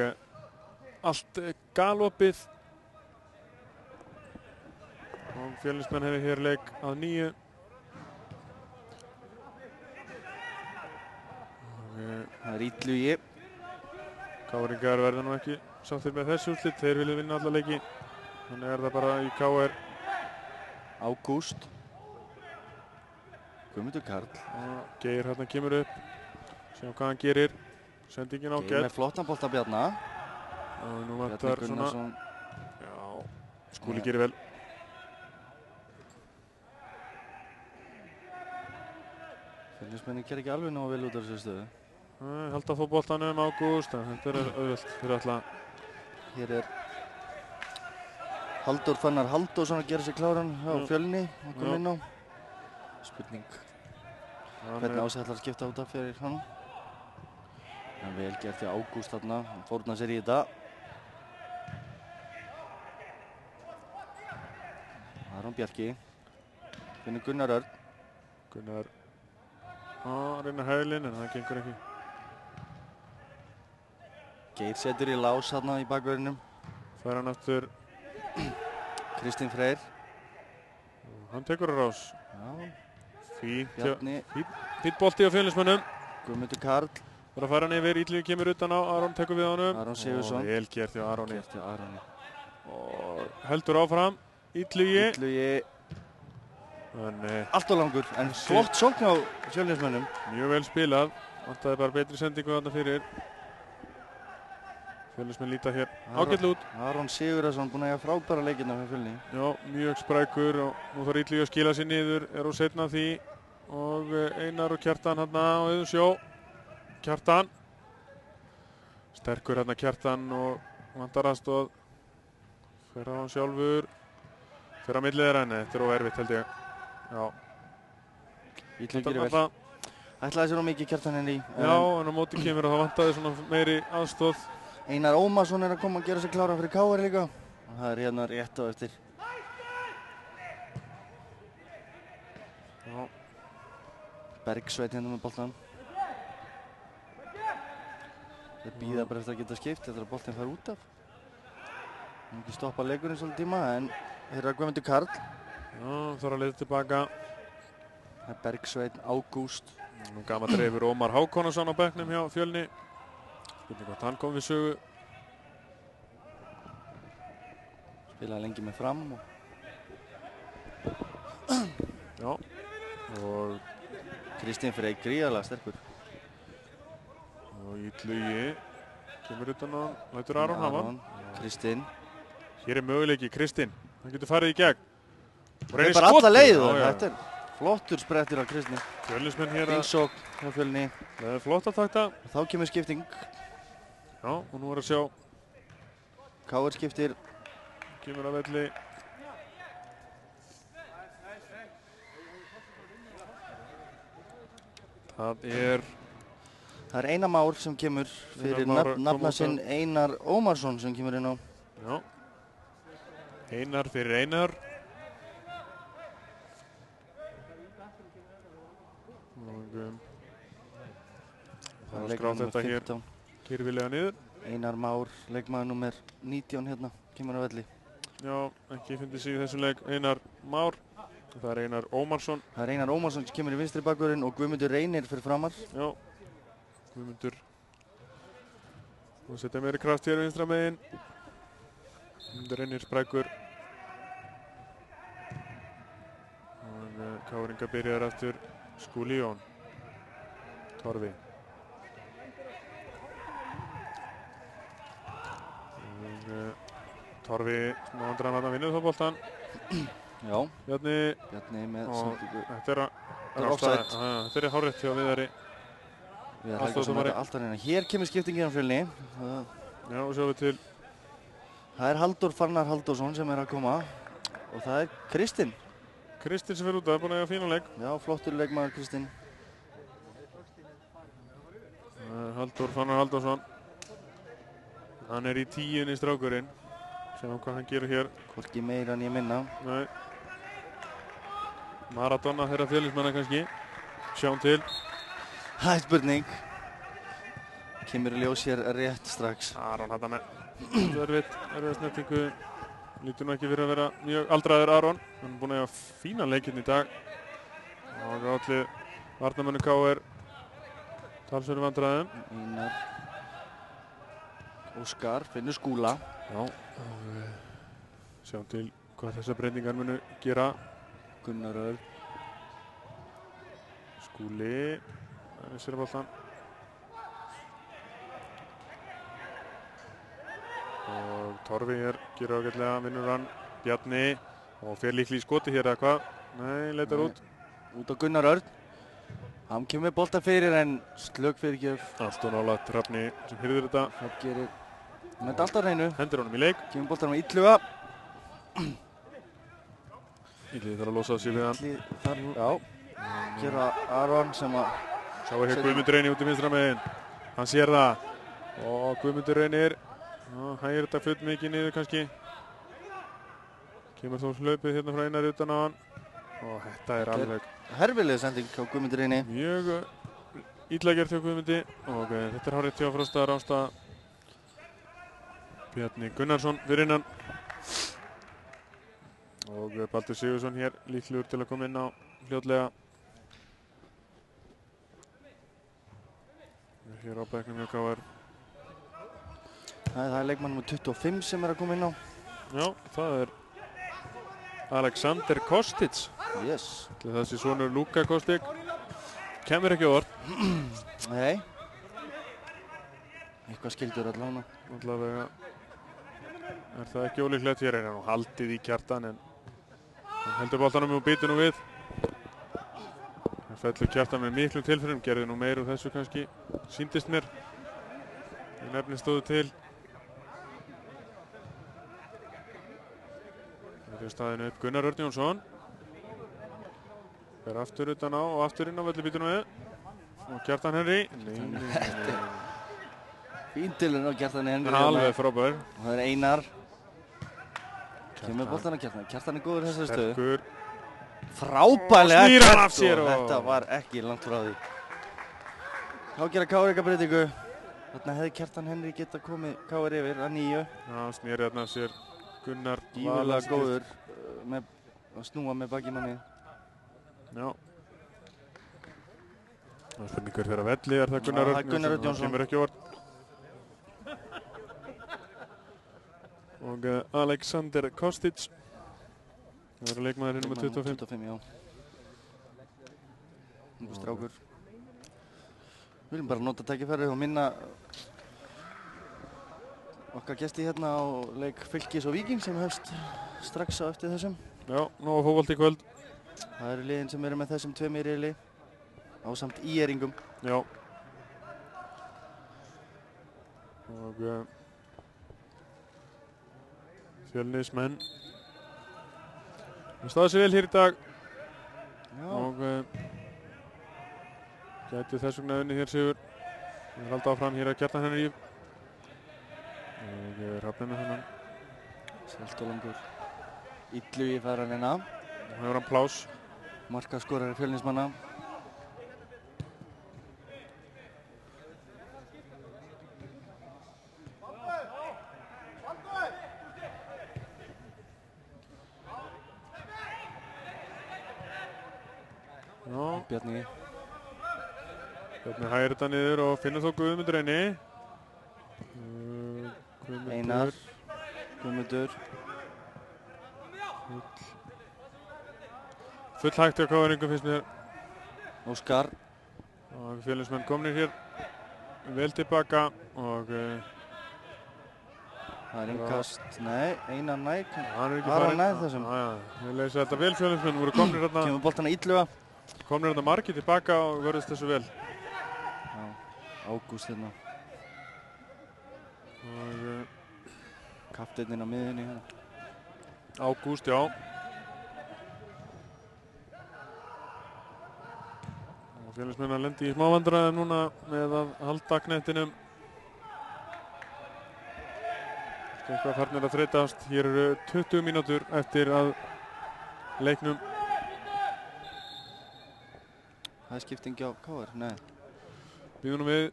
allt galopið. Og Fjölnismenn hefur hér leik að 9. Það er Illugi. KR-ingar verða nú ekki sáttir með þessu úrslit. Þeir vilja vinna alla leiki. Þannig er það bara í KR. Ágúst. Guðmundur Karl. Geir hérna kemur upp. Sjáum hvað hann gerir. Sendingin á Geir með flottan bolta Bjarna. Og nú vantar svona. Já, Skúli gerir vel. Fjölnismenn ger ekki alveg nógu vel út af þessu stöðu. Halda að fá boltanum Ágúst, en þetta er auðvelt fyrir alla. Hér er Halldór Fannar Halldórsson að gera sig kláran á Fjölni að koma inn á. Spurning hvernig Ási ætlar að skipta út af fyrir hann. En vel gert í Ágúst þarna, hann fórna sér í þetta. Aron Bjarki. Finnur Gunnar Örn. Gunnar reyna hægilinn en það gengur ekki. Geir setur í lás þarna í bakverðinum. Fær hann aftur. Kristinn Freyr. Hann tekur á rás. Já. Fínt bolti á Fjölnismönnum. Guðmundur Karl. Bara að fara hann yfir, Illugi kemur utan á, Aron tekur við honum. Aron Sigursson. Vel gert hjá Aroni. Og heldur áfram. Illugi. Allt og langur, en flott sókn á Fjölnismönnum. Mjög vel spilað. Vantaði bara betri sendingu þarna fyrir. Fjölnismenn líta hér ágætlega út. Aron Sigurðarsson búinn að eiga frábæra leikina fyrir Fjölni. Já, mjög sprækur og nú þarf Illugi að skila sér niður. Er á seinna því. Og Einar og Kjartan hérna á Auðunsjó. Kjartan. Sterkur hérna Kjartan og vantar aðstoð. Fer á hann sjálfur. Fer á millið þeirra en þetta er óerfitt held ég. Já. Illugi gerir vel. Ætlaði sér á mikið Kjartan henni í. Já, en á móti kemur að það vantaði svona meiri aðstoð. Einar Ómarsson er að koma að gera sig klára fyrir KR líka. Og það er hérna rétt á eftir. Já. Bergsveit hérna með boltan. Þeir bíða bara eftir að geta skipt eftir að boltin fær út af. Það er ekki stoppa leikurinn svolítið tíma en þeir eru að Guðmundur Karl. Já, þarf að leiða tilbaka. Það er Bergsveit, Ágúst. Nú gamall dreifur Ómar Hákonarson á bekknum hjá Fjölni. Spurning hvort hann kom við sögu. Spilaði lengi með Fram. Já. Og Kristinn Freyr gríðarlega sterkur. Og Illugi kemur utan á hann. Lætur Aron hafa hann. Kristinn. Hér er möguleiki Kristinn. Hann getur farið í gegn. Það er bara alla leið. Flottur sprettir af Kristni. Fjölnismenn hér að... Innsókn hjá Fjölni. Það er flott að takta. Þá kemur skipting. Já, og nú að sjá. KR skiptir. Kemur að velli. Það er Einar Már sem kemur fyrir nafna sinn Einar Ómarsson sem kemur inn á. Já. Einar fyrir Einar. Það er skrátt þetta hér kyrfilega niður. Einar Már, leikmaður númer 19 hérna, kemur á velli. Já, ekki fyndið sig í þessum leik Einar Már. Það er Einar Ómarsson. Það er Einar Ómarsson sem kemur í vinstri bakvörðinn og Guðmundur Reynir fyrir framar. Já, Guðmundur. Og setja meiri kraft hér vinstra megin. Guðmundur Reynir sprækur. Og KR-inga byrjar aftur Skúli Jón. Torfi. Og Torfi vandrar hann að vinna þá boltan. Já, Bjarni með sendingu. Þetta er hárrétt hjá Viðari. Viðar Helgason er alltaf reyna. Hér kemur skiptingin á Fjölni. Já, og sjáum við til. Það er Halldór Fannar Halldórsson sem er að koma. Og það er Kristinn. Kristinn sem fyrir út af, búin að eiga fínan leik. Já, flottur leikmaður Kristinn. Halldór Fannar Halldórsson. Hann er í 10 strákurinn. Sjáum hvað hann gerir hér. Hvorki meira en ég minna. Nei. Maradona þeirra Fjölnismanna kannski. Sjáum til. Það er spurning. Kemur í ljós hér rétt strax. Aron hætta með erfiða snertingu. Lítur nú ekki fyrir að vera mjög aldraður Aron. Hann er búinn að eiga fínan leikinn í dag. Og allir varnarmönnum KR talsverðum vandræðum. Einar Óskar finnur Skúla. Já. Sjáum til hvað þessar breytingar munu gera. Gunnar Örn. Skúli. Það er sér boltan. Og Torfi hér gerir ágætlega, vinnur hann. Bjarni. Og fer líklega í skoti hér eða hvað? Nei, leitar út. Út á Gunnar Örn. Hann kemur bolta fyrir en slög fyrirgjöf. Allt og nálægt Hrafni sem hirðir þetta. Það gerir með þetta alltaf reynu. Hendur honum í leik. Kemur boltan með Illuga. Illugi þarf að losa sig við hann. Illugi þarf, já. Gera Aron sem að... Sá er hér Guðmundur Reynir út í vinstra megin. Hann sér það. Og Guðmundur Reynir. Hægir þetta full mikið niður kannski. Kemur þó hlaupið hérna frá Einari utan á hann. Og þetta er alveg... Herfileg sending á Guðmundur Reynir. Mjög illa gert hjá Guðmundi. Og þetta er hárrétt hjá Frosta Rásta. Bjarni Gunnarsson fyrir innan. Og Baldur Sigurðsson hér líklegur til að koma inn á fljótlega. Hér á bekknum hjá KR. Það er leikmann nr. 25 sem er að koma inn á. Já, það er Alexander Kostic. Yes. Þessi sonur Luka Kostic. Kemur ekki orð. Nei. Eitthvað skildur allavega. Allavega er það ekki ólíklegt. Hér er hann haldið í Kjartan en hann heldur boltanum og býtur nú við. Hann fellur Kjartan með miklum tilfærum. Gerði nú meir úr þessu kannski. Sýndist mér. En efni stóðu til. Það er staðinu upp Gunnar Örn Jónsson. Fer aftur utan á og aftur inn á velli býtur nú við. Og Kjartan Henry. Fín tilurinn á Kjartan Henry. Alveg frábær. Og það er Einar. Kemur boltan á Kjartan. Kjartan er góður þessari stöðu. Sterkur. Frábærlega snýr hann af sér og þetta var ekki langt frá því. Þá gera KR eitthvað breytingu. Þarna hefði Kjartan Henry geta komið KR yfir að 9. Já, snýri þarna af sér Gunnar. Gífurlega góður með að snúa með bakimanni. Já. Það er spurning hver þeirra velli, er það Gunnar Örn? Gunnar Örn Jónsson. Það kemur ekki orð. Og Alexander Kostic. Það eru leikmaður nr. 25. 25, já. Ungur strákur. Við viljum bara nota tækifærið og minna okkar gesti hérna á leik Fylkis og Víking sem hefst strax á eftir þessum. Já, nú á fótbolti í kvöld. Það eru liðin sem eru með þessum tveim í riðli ásamt ÍR-ingum. Já. Og Fjölnismenn staða sig vel hér í dag. Já. Og gæti þess vegna unnið hér sigur. Við erum alltaf áfram hér að Kjartan Henry. Og Hrafnir með þennan. Selt og langur. Illugi fær hann hérna. Nú hefur hann plás. Markaskorari Fjölnismanna. Bjarni hægir þetta niður og finnur þó Guðmundur einni. Einar, Guðmundur. Full hægt hjá KR-ingum finnst mér. Óskar. Og Fjölnismenn komnir hér vel tilbaka og það er innkast, nei, Einar næg. Hann er ekki Aron farinn. næg þessum. Ég leysi þetta vel Fjölnismenn, voru komnir hérna. Kemur boltana Illuga. Komnir hérna margir tilbaka og vörðist þessu vel. Já, Ágúst hérna. Og kapteinninn á miðjunni hérna. Ágúst, já. Og Fjölnismenn að lendi í smá vandræðum núna með að halda knettinum. Eitthvað farnir að þreytast. Hér eru 20 mínútur eftir að leiknum. Það er skipting á KR, nei. Býðum við,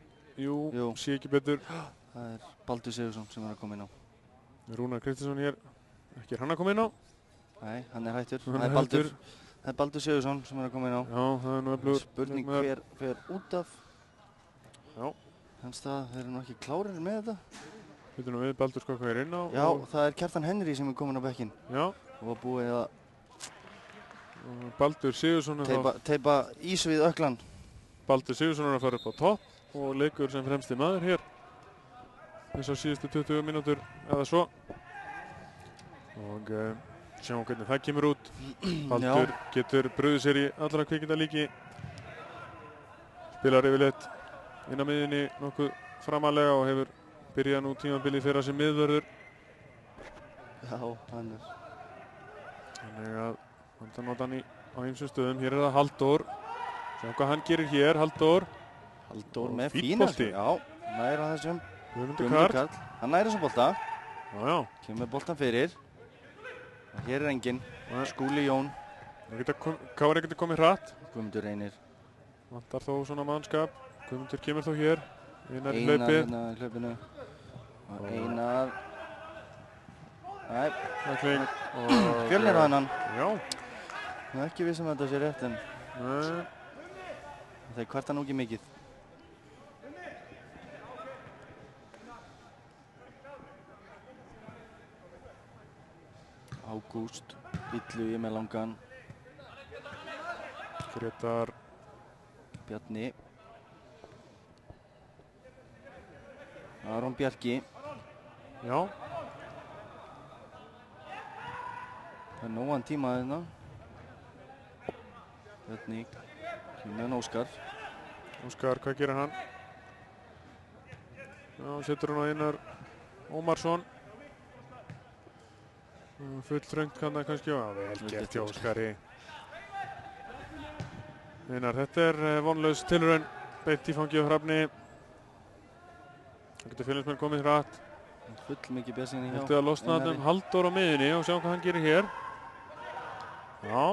jú, sé ekki betur. Það er Baldur Sigurðsson sem er að koma inn á. Rúnar Kristinsson hér, ekki er hann að koma inn á? Nei, hann er hættur. Það er Baldur Sigurðsson sem er að koma inn á. Já, það er nú eflugur. Spurning hver fer út af. Já. Þannig að þeir eru nú ekki klárir með þetta. Við nú við, Baldur sko hvað er inn á. Já, það er Kjartan Henry sem er komin á bekkinn. Já. Og var búið að Baldur Sigurðsson er teipa ís við öklan. Baldur Sigurðsson er að fara upp á topp og leikur sem fremsti maður hér. Þessar síðustu 20 mínútur eða svo. Og sjáum hvernig það kemur út. Baldur getur brugðið sér í allra kvikindalíki. Spilar yfirleitt inn á miðjunni nokkuð framalega og hefur byrjað nú tímabilið fyrra sem miðvörður. Já, hann er. Þannig að hann nota hann á ýmsum stöðum. Hér er það Halldór. Sjáum hvað hann gerir hér, Halldór. Halldór með fína. Já, næra þessum. Guðmundur Karl. Hann næra þessum bolta. Já. Kemur boltan fyrir. Og hér er enginn. Skúli Jón. Kári getur komið hratt. Guðmundur Reynir. Vantar þó svona mannskap. Guðmundur kemur þó hér. Einar í hlaupið. hlaupið. Í hlaupinu. Og Einar. Nei. Fjölnir á hennan. Já. Það er ekki vissum að þetta sé rétt en nei. Þeir kvarta nú ekki mikið. Ágúst, Illugi með langan. Grétar. Bjarni. Aron Bjarki. Já. Það er nógan tíma þarna. Bjarni. Kynnan Óskar. Óskar, hvað gerir hann? Já, setur hann á Einar Ómarsson. Full þröngt kann það kannski. Já, vel gert hjá Óskari. Einar, þetta er vonlaus tilraun. Beint í fangið á Hrafni. Það getur Fjölnismenn komið hratt. Full mikið björnsýni hjá. Þetta er að losna hann Halldór á miðjunni og sjáum hvað hann gerir hér. Já.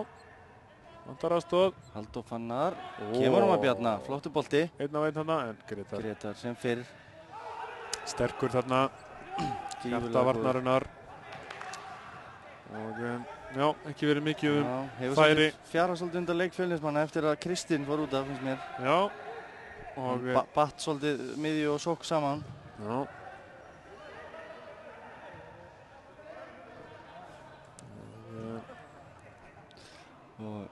Vantar aðstoð. Halldór Fannar. Kemur að Bjarna. Flottu bolti. Einn af einn þarna en Grétar. Grétar sem fyrr. Sterkur þarna. Hjartavarnarinnar. Og já, ekki verið mikið færi. Hefur fjara svolítið undan leik Fjölnismanna eftir að Kristinn fór út af, finnst mér. Já. Og batt svolítið miðju og sókk saman. Já. Og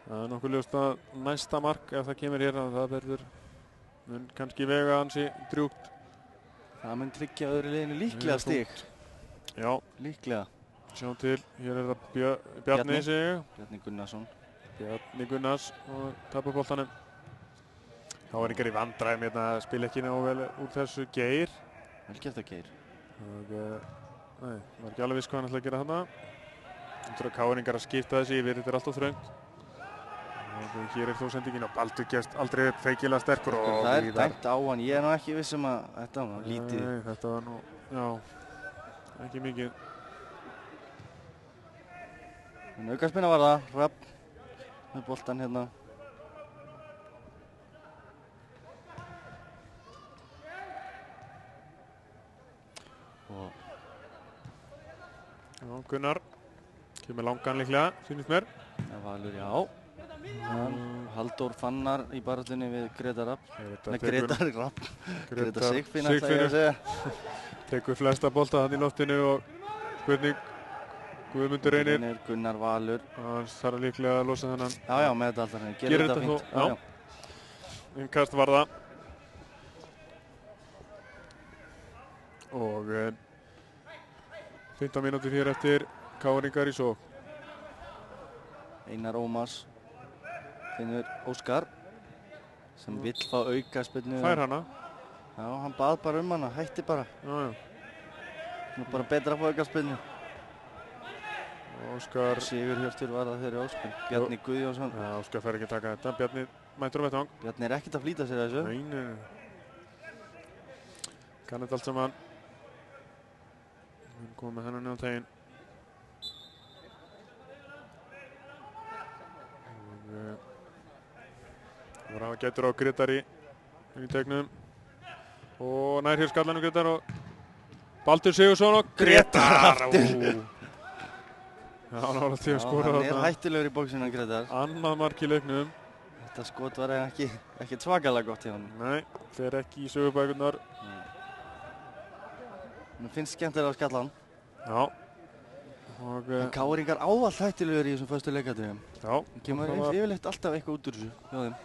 það er nokkuð ljóst að næsta mark ef það kemur hér að það verður mun kannski vega ansi drjúgt. Það mun tryggja öðru liðinu líklega stig. Já. Líklega. Sjáum til, hér það Bjarni sig. Bjarni Gunnarsson. Bjarni Gunnars og tapar boltanum. KR-ingar í vandræðum hérna, spila ekki nógu vel úr þessu. Geir. Vel gert að Geir. Og, nei, var ekki alveg viss hvað hann ætlaði að gera þarna. Nú þurfa KR-ingar að skipta þessi yfir, þetta alltaf þröngt. Og hér þó sendingin og Baldur gefst aldrei upp feikilega sterkur. Það dæmt á hann, ég nú ekki viss að þetta var lítið. Nei, þetta var nú, já, ekki mikið. En aukaspinna var það, Rapp með boltan hérna. Já, Gunnar kemur langan líklega, sýnist mér. Valur, já. Halldór Fannar í baráttunni við Gretar Rapp. Nei, Gretar Rapp. Gretar Sigfinn ætla ég að segja. Tekur flesta bolta þann í loftinu og spurning Guðmundur Reynir. Gunnar Valur. Hann þarf líklega að losa þennan. Já, með þetta alltaf. Gerir þetta fínt. Já. Innkast var það. Og 15 mínútur hér eftir KR-ingar í sókn. Einar Ómars finnur Óskar sem vill fá aukaspyrnu. Fær hana? Já, hann bað bara hana, hætti bara. Já. Nú bara betra að fá aukaspyrnu. Óskar Sigurhjörtur var það þeirri Óskar. Bjarni Guðjónsson. Já, Óskar fær ekki að taka þetta. Bjarni mætur á vettvang. Bjarni ekkert að flýta sér þessu. Nei. Kann þetta allt saman. Hann kom með hennan á teginn. Það var gætur á Grétari í tegnum og nær hér skallanum Grétar og Baldur Sigursson og Grétar! Já, nálega til að skora þarna. Hann hættulegur í bóksinu Grétar. Annað mark í leiknum. Þetta skot var ekki svakalega gott hjá hann. Nei, fer ekki í sögubækurnar. Mér finnst skemmtilega að skalla hann. Já. KR-ingar ávallt hættulegur í þessum föstu leikadrifum. Já. Það kemur yfirleitt alltaf eitthvað út úr þessu hjá þeim.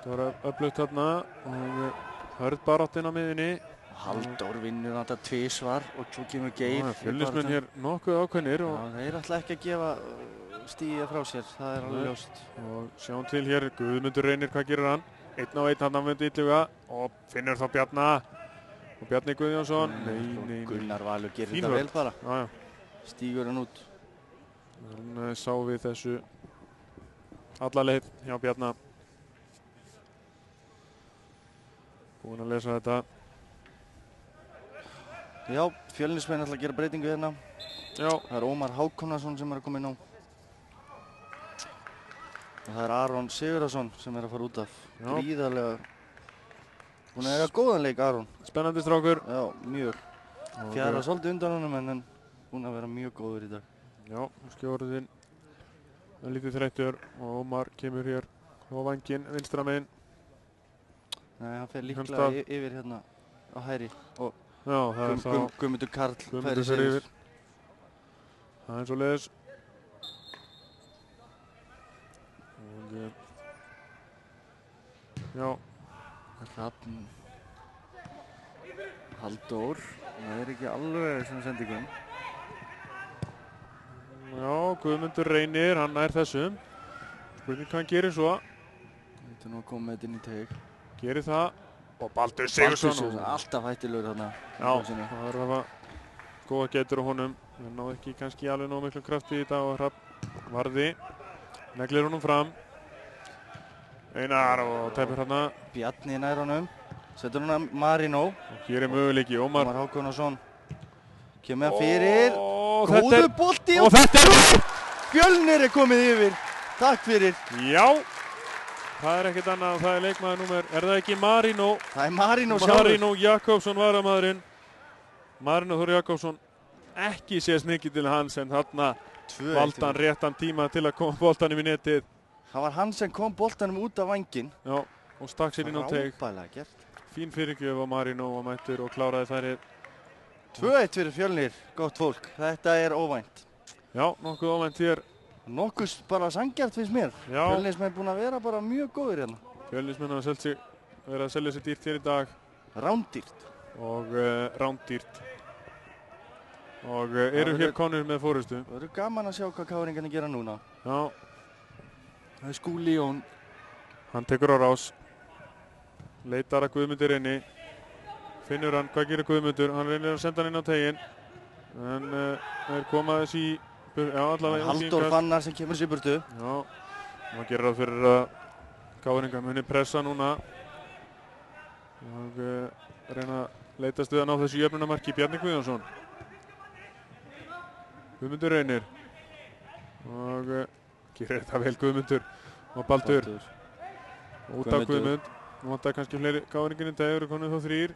Það var öflugt þarna og hörð baráttinn á miðjunni. Halldór vinnur þetta tvisvar og svo kemur Geir. Fjölnismenn hér nokkuð ákveðnir. Þeir ætla ekki að gefa stíða frá sér, það er alveg ljóst. Og sjáum til hér, Guðmundur Reynir, hvað gerir hann? 1-1 hann á myndi Illuga og finnur þá Bjarna. Og Bjarni Guðjónsson. Nei. Gunnar Valur gerir þetta vel bara. Já. Stígur hann út. Hann sá við þessu alla leið hjá Bjarna. Búinn að lesa þetta. Já, Fjölnismenn ætla að gera breytingu hérna. Já. Það er Ómar Hákonarson sem er að koma inn á. Og það er Aron Sigurðarsson sem er að fara út af. Gríðarlega. Búinn að eiga góðan leik, Aron. Spennandi strákur. Já, mjög. Fjara svolítið undan honum en búinn að vera mjög góður í dag. Já, skjórðinn er lítið þreyttur og Ómar kemur hér á vanginn vinstra megin. Nei, hann fer líklega yfir hérna á hæri og já, það er þá Guðmundur Karl færi sér yfir. Það er svo leiðis. Og já. Hrafn Halldór, það er ekki alveg sem sendingum. Já, Guðmundur Reynir, hann nær þessum. Spurning hvað hann gerir svo. Þetta er nú að koma með þetta inn í teig. Gerir það. Og Baldur Sigursson. Alltaf hættilegur þarna. Já, það er að hafa góða geitur á honum. Það náði ekki kannski alveg nóg miklu krafti í þetta og Hrafn varði. Neglir honum fram. Einar og tæpir hérna. Bjarni nær honum. Setur hann Marino. Og hér er möguleiki. Ómar Hákonarson. Kemur hann fyrir. Góður bolti og þetta er Fjölnir er komið yfir. Takk fyrir. Já. Það er ekkert annað. Það er leikmaður númer. Er það ekki Marino? Það er Marino sjálfur. Marino Jakobsson varamaðurinn. Marino Þór Jakobsson. Ekki sést mikið til hans en þarna valdi hann réttan tíma til að koma boltanum í netið. Það var hann sem kom boltanum út af vanginn. Já, og stakk sér inn á teig. Frábærlega gert. Fín fyrirgjöf á Marino og mættur og kláraði færið. 2-1 fyrir Fjölnir, gott fólk. Þetta er óvænt. Já, nokkuð óvænt hér. Nokkuð bara sanngjarnt finnst mér. Já. Fjölnismenn búin að vera bara mjög góðir hérna. Fjölnismenn hafa verið að selja sér dýrt hér í dag. Rándýrt. Og rándýrt. og eru hér konur með fórustu. Það eru gaman að sjá hvað KR-ingarnir gera núna. Já. Það er Skúli Jón. Hann tekur á rás. Leitar að Guðmundur inni. Finnur hann, hvað gerir Guðmundur? Hann reynir að senda hann inn á teginn. En þeir koma þess í... Já, allavega... Halldór Fannar sem kemur sér burtu. Já. Og hann gerir það fyrir að KR-ingar muni pressa núna. Og reyna að leitast við að ná þessu jöfnunamarki Bjarni Guðjónsson. Guðmundur reynir. Og gerir þetta vel Guðmundur. Og Baldur. Út af Guðmund. Nú vantar kannski fleiri KR-ingar en það eru konið þó 3.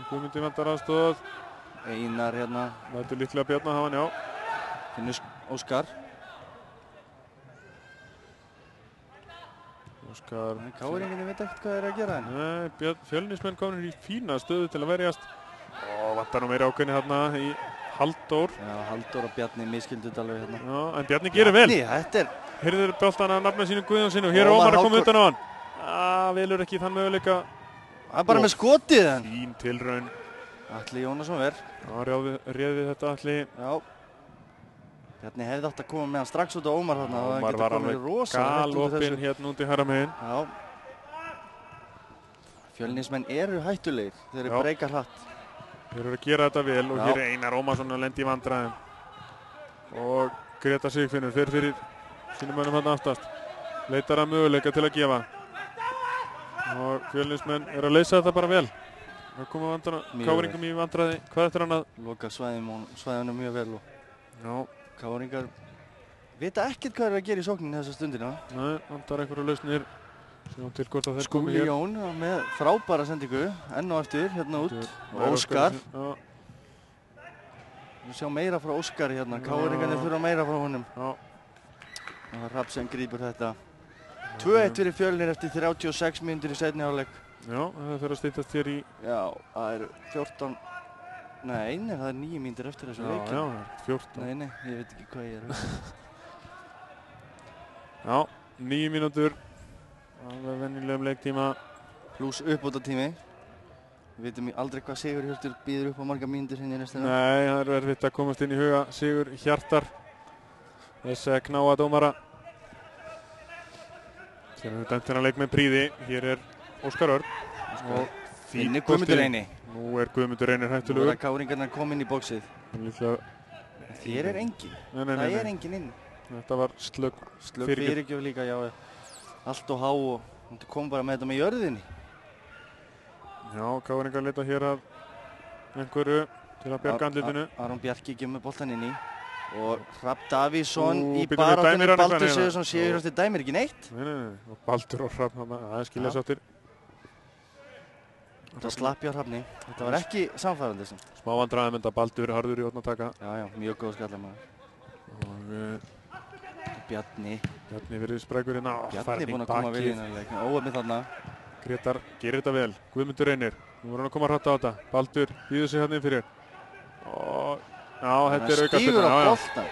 Guðmundi vantar aðstoð. Einar hérna. Lætur líklega Bjarni að hafa hann, já. Finnur Óskar. Óskar. KR-ingarnir veit ekkert hvað þeir að gera henni. Nei, Fjölnismenn komnir í fína stöðu til að verjast. Og vantar nú meira ákveðni hérna í Halldór. Já, Halldór og Bjarni miskildut alveg hérna. Já, en Bjarni gerir vel. Þetta er... Heyrður boltan að nafna sínu Guðjónssyni og hér er Ómar að koma utan á hann. Velur ekki þann möguleika. Það er bara með skotið hann. Fín tilraun. Atli Jónasson verð. Já, réði þetta Atli. Já. Bjarni hefði átt að koma með hann strax út á Ómar þarna. Ómar var alveg galopinn hérna út í Haramegin. Já. Fjölnismenn eru hættulegir. Þeir eru breyka hratt. Þeir eru að gera þetta vel og hér er Einar Ómarsson að lendi í vandræðum. Og Greta Sigfinnur fer fyrir sínum mönnum hann aftast. Leitar að möguleika til að gefa. Og Fjölnismenn eru að leysa þetta bara vel. Það koma KR-ingum í vandræði. Hvað eftir hann að? Loka svæðinu mjög vel. Já. KR-ingar vita ekkert hvað er að gera í sókninni þessa stundina. Nei, vantar einhverju lausnir. Sjáum til hvort að þeir komi hér. Skúli Jón með frábæra sendingu. Enn og eftir, hérna út. Óskar. Við sjá meira frá Óskar hérna. KR-ingarnir þurfa meira frá honum. Já. Og Hrafn sem grípur þetta. 2-1 fyrir Fjölnir eftir 36 mínútur í seinni hálfleik. Já, það fyrir að styttast hér í... Já, það eru 14... Nei, það er 9 mínútur eftir þessu leik. Já, það er 14. Nei, ég veit ekki hvað ég er. Já, 9 mínútur. Það er venjulegum leiktíma. Plús uppbótartími. Við veitum aldrei hvað Sigur Hjörtur býður upp á marga mínútur hérna í restina. Nei, það er erfitt að komast inn í huga Sigur Hjartar. Þess að knáa dómara. Sér við dæmt þennan leik með príði. Hér er Óskar Örn. Og Finnur Guðmundur Reyni. Nú er Guðmundur Reynir hættulegur. Nú er KR-ingarnir komin í bóksið. Þér er engin. Það er engin inn. Þetta var slögg fyrirgjöf líka, já. Allt og há og hún kom bara með þetta með jörðinni. Já, KR-ingar leita hér að einhverju til að bjarga andlitinu. Aron Bjarki kemur boltan inn í. Og Hrafn Davíðsson í baráttunni. Baldur Sigurðsson Sigurðsson dæmir ekki neitt. Nei. Og Baldur og Hrafn, það er skilja sáttir. Það slapp hjá Hrafni. Þetta var ekki samfærandi. Smá vandræðum enda Baldur harður í orðnataka. Já, mjög góð skallamaður. Og Bjarni verið sprækur hérna. Bjarni er búinn að koma vel inn í leikinn. Óefnið þarna. Gretar gerir þetta vel. Guðmundur Reynir. Nú voru hann að koma hratt á þetta. Baldur býður sig hérna inn fyrir. Og já, þetta er aukaspyrna.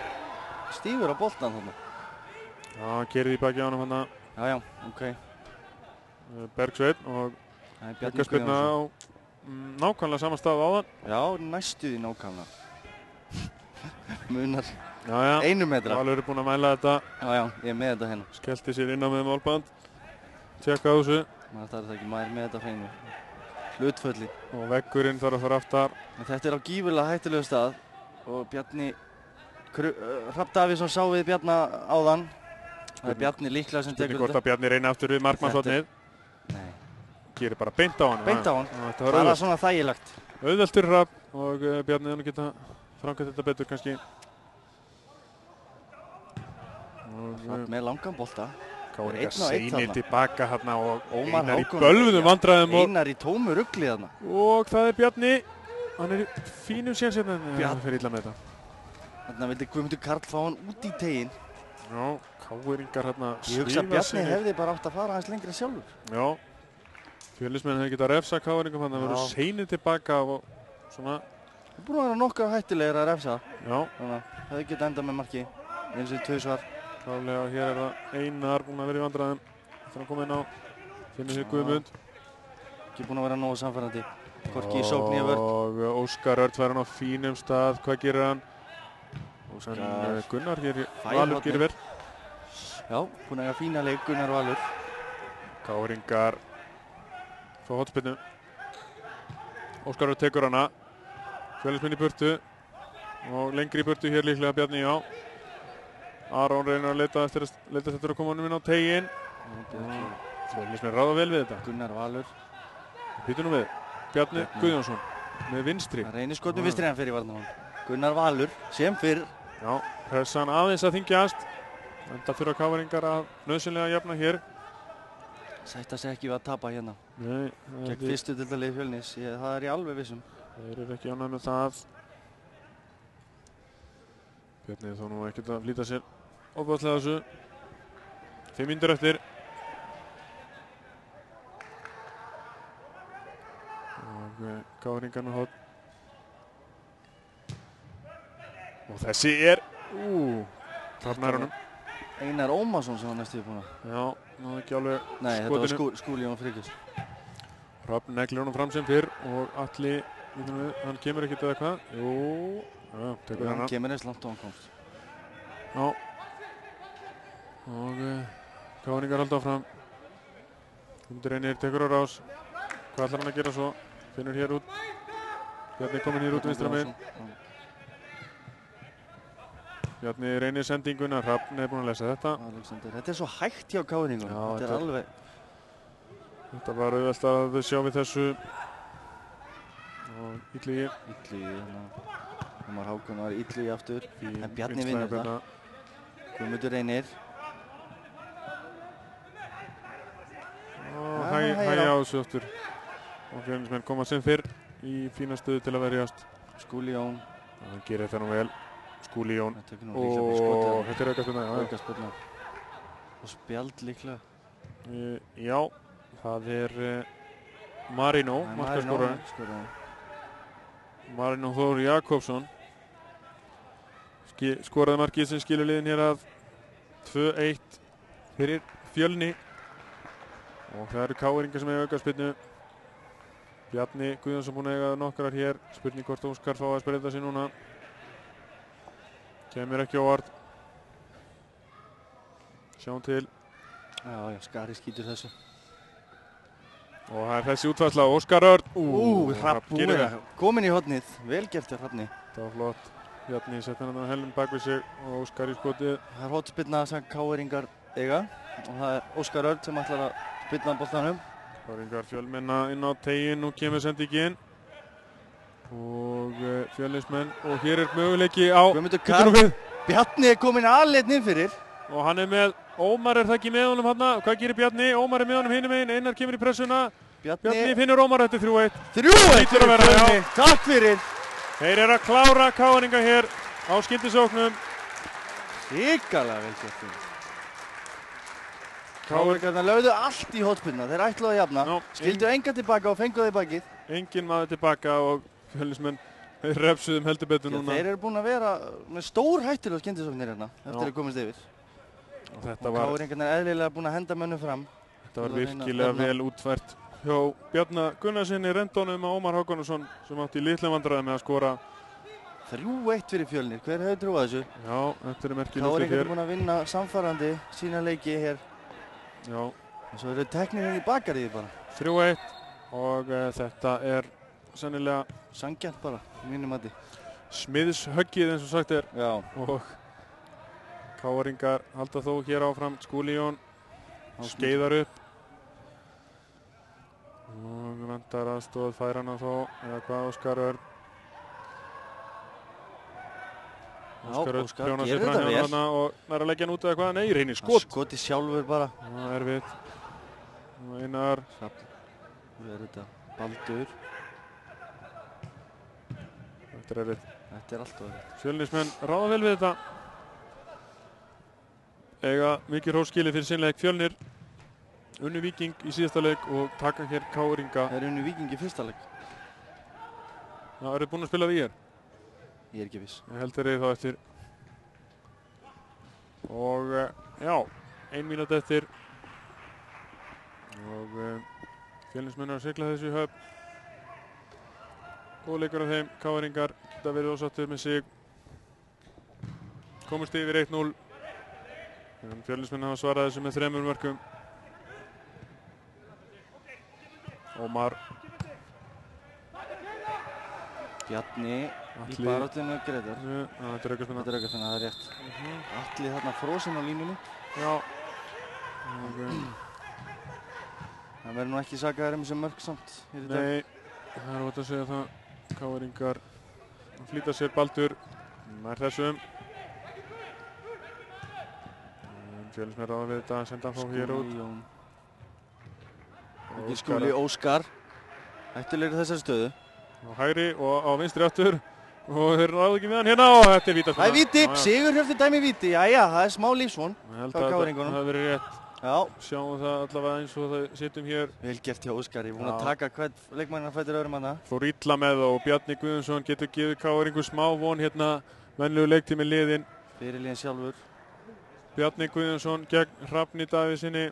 Stígur á boltan þarna. Já, hann kerið í baki á hann þarna. Já, ok. Bergsveinn og aukaspyrna á nákvæmlega sama stað á þann. Já, næstuði nákvæmlega. Munar. Já, 1 metra. Valur er búinn að mæla þetta. Já, ég er með þetta hérna. Skellti sér inn á með málband. Tjekka á þessu. Það er ekki maður með þetta hreinu. Hlutfölli. Og veggurinn þarf að fara aftar. Þetta er á gífurlega hættulegu stað. Og Bjarni... Hrafn Davíðsson sá við Bjarna áðan. Það er Bjarni líklega sem tekur þetta. Hvort að Bjarni reyna aftur við markmannshornið. Nei. Gerir bara beint á hann. Beint á hann. Bara svona þægilegt. Auðveldur Hrafn og Bjarni hann geta framkvæmt þetta betur kannski. Hrafn með langan bolta. KR seinir tilbaka hérna og Einar í bölvuðum vandræðum. Einar í tómu rugli þarna. Og það er Bjarni. Hann er í fínum séns hérna en hann fer illa með þetta. Þarna vildi Guðmundur Karl fá hann út í teginn. Já, KR-ingar hérna ég hugsa að Bjarni hefði bara átt að fara aðeins lengra sjálfur. Já, Fjölnismenn hefði getað að refsa KR-ingum þannig að það verður seinir tilbaka og svona. Það er búin að vera nokkuð hættulegir að refsa. Já. Þannig að hefði getað endað með marki. Eins og 2 svar. Klálega, hér er það Einar búinn að vera í vandræðum. Þannig að koma inn á. Finnur sér Guðmund. Ekki búinn að vera nógu samfærandi. Hvorki í sókn í vörn. Og Óskar Örn var hann á fínum stað. Hvað gerir hann? En Gunnar hér, Valur gerir vel. Já, búinn að eiga fína leik Gunnar Valur. KR-ingar fá hornspyrnu. Óskar tekur hana. Fjölnismenn í burtu. Og lengri í burtu hér líklega Bjarni á. Aron reynir að leita eftir að koma honum inn á teiginn. Fjölnismenn ráða vel við þetta. Gunnar Valur. Býtu nú við. Bjarni Guðjónsson með vinstri. Það reynir skotnum vinstri en fyrir varnamann. Gunnar Valur sem fyrr. Já, pressan aðeins að þyngjast. Enda þurfa KR-ingar að nauðsynlega jafna hér. Sætta sig ekki við að tapa hérna. Nei. Gegn fyrstu deildarliði Fjölnis. Það er ég alveg vissum. Þeir eru ekki ánægðir með það. Bjarni er þó nú ekkert að flýta sér ofbúðslega þessu. 5 mínútur eftir. Og KR-ingar með horn. Og þessi er þarna honum. Einar Ómarsson sem var næstu búinn að. Já, náðu ekki alveg skotinu. Nei, þetta var Skúli Jón Friðriks. Hrafn neglir honum fram sem fyrr og Atli, hann kemur ekkert eða hvað? Jú, já, tekur hann kemur eins langt og hann komst. Já. Og KR-ingar halda áfram. Guðmundur Reynir tekur á rás. Hvað ætlar hann að gera svo? Finnur hér út. Bjarni kominn hér út vinstra megin. Bjarni reynir sendinguna, Hrafn er búinn að lesa þetta. Þetta er svo hægt hjá KR-ingum. Þetta er alveg... Þetta var auðvelt að sjá við þessu. Og Illugi. Ómar Hákon var Illugi aftur. En Bjarni vinnur þetta. Guðmundur Reynir. Og hægja á þessu aftur. Og Fjölnismenn koma sem fyrr í fína stöðu til að verjast. Skúli Jón. Það gerir þetta nú vel. Skúli Jón. Og þetta er aukaspyrna. Og spjald líklega. Já, það er Marino, markaskorarinn. Marino Þór Jakobsson. Skoraði markið sem skilur liðin hér að 2-1 fyrir Fjölni. Og það eru KR-ingar sem eiga aukaspyrnu. Bjarni Guðjónsson búinn að eiga nokkrar hér. Spurning hvort Óskar fá að spreyta sig núna. Kemur ekki óvart. Sjáum til. Já, Skari skýtur þessu. Og það er þessi útfærsla. Óskar Örn. Hrafn kominn í hornið. Vel gert hjá Hrafni. Það var flott. Bjarni setti hann að helm bak við sig og Óskar í skotið. Það er hornspyrna sem KR-ingar eiga. Og það er Óskar Örn sem ætlar að spyrna boltanum. KR-ingar Fjölmenna inn á teiginn og kemur sendingin. Og Fjölnismenn og hér er möguleiki á Bjarni er kominn aðleitn inn fyrir og hann er með Ómar, er það ekki með honum hann? Hvað gerir Bjarni? Ómar er með honum hinum einn. Einar kemur í pressuna. Bjarni finnur Ómar eftir 3-1. 3-1 fyrir Fjölni. Takk fyrir. Þeir eru að klára KR-inga hér á skyndisóknum. Hrikalega vel gert. KR-ingarnir lögðu allt í hornspyrnuna. Þeir ætluðu að jafna. Skildu enga tilbaka og fengu þeir bakið. Engin maður tilbaka og Fjölnismenn refsuðum heldur betur núna. Þeir eru búin að vera með stór hættulega skyndisóknir hérna eftir að komast yfir. Og KR-ingarnir er eðlilega búin að henda mönnum fram. Þetta var virkilega vel útfært hjá Bjarna Gunnarsinni rendónum að Ómar Hákonusson sem átti í litlum vandræði með að skora. 3-1 fyrir Fjölnir. Hver hefur trúað þessu? Já, þetta er merkilegt hér. KR-ingar er búin að vinna samfærandi sína leiki hér. Já. Og svo eru teknir inn í bakariði bara. 3-1 og þetta er sennilega sanngjarnt bara, mínum mati. Smiðshöggið eins og sagt er. Já. Og KR-ingar halda þó hér áfram. Skúli Jón skeiðar upp. Og vantar aðstoð fær hana þó, eða hvað Óskar Örn. Óskar Örn prjónar sér fram hjá hana og nær að leggja hann út eða hvað? Nei, reynir skot. Skoti sjálfur bara. Það er erfitt. Og Einar. Við erum þetta Baldur. Þetta er erfitt. Þetta er alltaf erfitt. Fjölnismenn ráða vel við þetta. Eiga mikið hróskili fyrir sinnleik. Fjölnir unnu Víking í síðasta leik og taka hér KR-inga. Þeir unnu Víking í fyrsta leik. Já, eru þið búin að spila við hér? Ég er ekki viss. Ég held þeir þá eftir. Og já, 1 mínúta eftir. Og Fjölnismenn að sigla þessu í höfn. Góð leikur af þeim. KR-ingar geta verið ósáttir með sig. komust yfir 1-0. Fjölnismenn hafa svarað þessu með 3 mörkum. Ómar. Bjarni í baráttinu Grétar. Þetta er aukaspinna. Þetta er aukaspinna, það er rétt. Atli þarna frosinn á línunni. Já. Það verður nú ekki sakaðar sem mörk samt hér í dag. Nei, það er ótt að segja það. KR-ingar flýta sér Baldur. Nær þessum. Fjölnismenn ráða við þetta, senda hann frá hér út. Ekki Skúli, Óskar. Hættulegri þessari stöðu. Á hægri og á vinstri aftur. Og þeir ráða ekki með hann hérna og þetta er vítaspinna. Það er víti, Sigurhjörtur dæmi víti. Jæja, það er smá lífsvon. Ég held að það hafi verið rétt. Já. Sjáum það allavega eins og það sittum hér. Vel gert hjá Óskari, búinn að taka hvern leikmanninn að fætur öðrum hana. Fór illa með það og Bjarni Guðjónsson getur gefið KR-ingu smá von hérna. Venlegu leiktími liðinn. Fyrirliðinn sjálfur. Bjarni Guðjónsson gegn Hrafni Davíðssyni.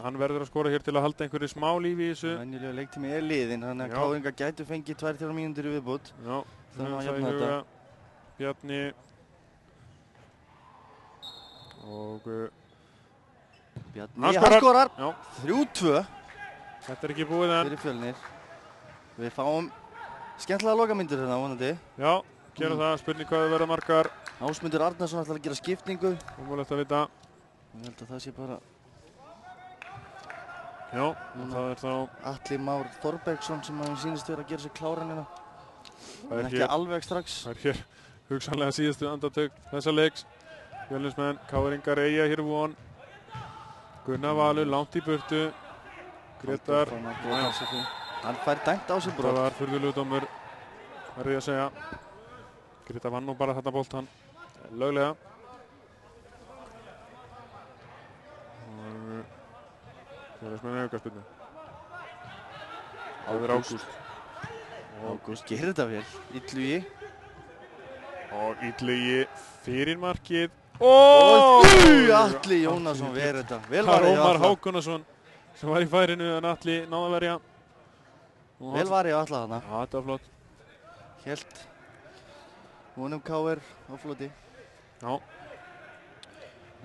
Hann verður að skora hér til að halda einhverju smá lífi í þessu. Venjulega leiktími er liðinn, þannig að KR-ingar gætu fengið 2-3 mínútur í viðbót. Já, þannig að jafna þetta. Bjarni og Bjarni, hann skorar. 3-2. Þetta er ekki búið enn. Fyrir Fjölnir. Við fáum skemmtilega lokamyndir hérna vonandi. Já, gera það. Spurning hvað það verða margar. Ásmundur Arnarsson ætlar að gera skiptingu. Ómögulegt að vita. Ég held að það sé bara... Já, það er þá... Atli Már Þorbergsson sem hann sýnist vera að gera sér kláran hérna. En ekki alveg strax. Það er hér hugsanlega síðustu andartök þessa leiks. Fjölnismenn, KR-ingar eiga hér von. Gunnar Valur langt í burtu. Grétar. Hann fær dæmt á sig brot. Það var furðulegur dómur, verður ég að segja. Grétar vann nú bara þetta boltan löglega. Fjölnismenn aukaspyrnu. Ágúst. Ágúst gerir þetta vel. Illugi. Og Illugi fyrir markið. Atli Jónasson verið þetta. Vel varið hjá Atla. Ómar Hákonarson sem var í færinu en Atli náði að verja. Vel varið hjá Atla þarna. Já, þetta var flott. Helt. Vonum KR á floti. Já.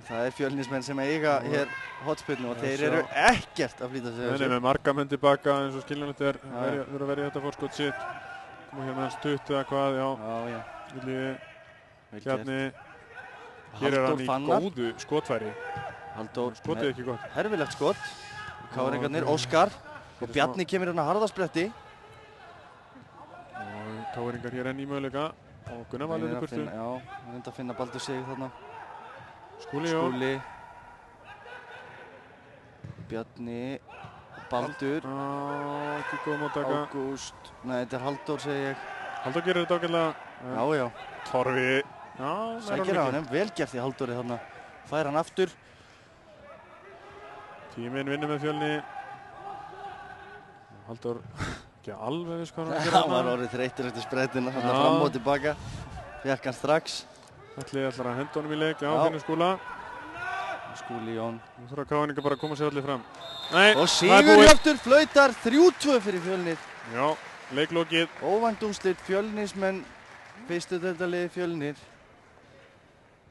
Það er Fjölnismenn sem eiga hér hotspyrnu og þeir eru ekkert að flýta sig. Nei, með marga menn tilbaka eins og skiljanlegt er að verja þetta fórskot sitt. Koma hérna stutt eða hvað, já. Illugi, Bjarni. Hér er hann í góðu skotfæri. Halldór. Skotið ekki gott. Herfilegt skot. KR-ingarnir, Óskar. Og Bjarni kemur hérna harðaspretti. Og KR-ingar hér enn í möguleika. Og Gunnar Valur í burtu. Já, hann reyndi að finna Baldur sig þarna. Skúli. Bjarni. Baldur. Ekki góð móttaka. Ágúst. Nei, þetta er Halldór, segi ég. Halldór gerir þetta ágætlega. Já. Torfi. Sækir á hann, vel gert í Halldóri þarna. Fær hann aftur. Tíminn vinnur með Fjölni. Halldór ekki alveg viss hvað hann að gera. Hann var orðið þreyttur eftir spreddina, hann fram og tilbaka. Fekk hann strax. Ætli ætlar að henda honum í leik, finnur Skúla. Skúli Jón. Nú þarf að KR-ingar bara að koma sér allir fram. Nei, og Sigurhjörtur flautar 3-2 fyrir Fjölnir. Já, leiklokið. Óvænt úrslit, Fjölnismenn, fyrstu deildarliði Fjölnir.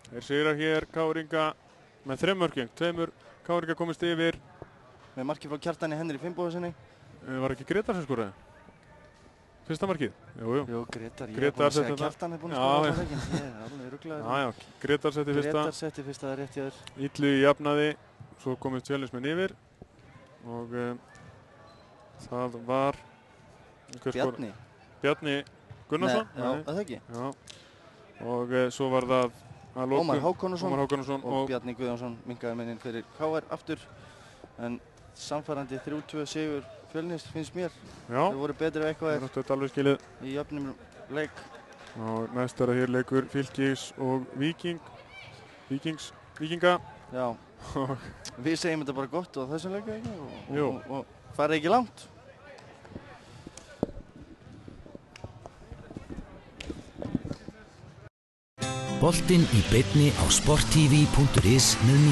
Þeir sigrar hér KR-inga með 3 mörkum. 2 KR-inga komist yfir. Með markið frá Kjartani Henry Finnbogasyni. Var ekki Grétar sem skoraði? Fyrsta markið? Jú, Grétar. Ég er búinn að segja Kjartan er búinn að skora á leikinn. Ég er alveg ruglaður. Já, Grétar setti fyrsta. Grétar setti fyrsta, það er rétt hjá þér. Illugi jafnaði, svo komist Fjölnismenn yfir. Og það var... Bjarni. Bjarni Gunnarsson? Nei, já, það ekki. Já. Og svo var það að lokum Ómar Hákonarson og Bjarni Guðjónsson minkaði minnin fyrir KR aftur. En samfærandi 3-2 sigur Fjölnis finnst mér. Já. Þau voru betri ef eitthvað er alveg skilið. Í jöfnum leik. Og næst er að hér leikur Fylkis og Víkinga. Já. Við segjum þetta bara gott á þessum leik og farið ekki langt. Boltinn í beinni á sporttv.is með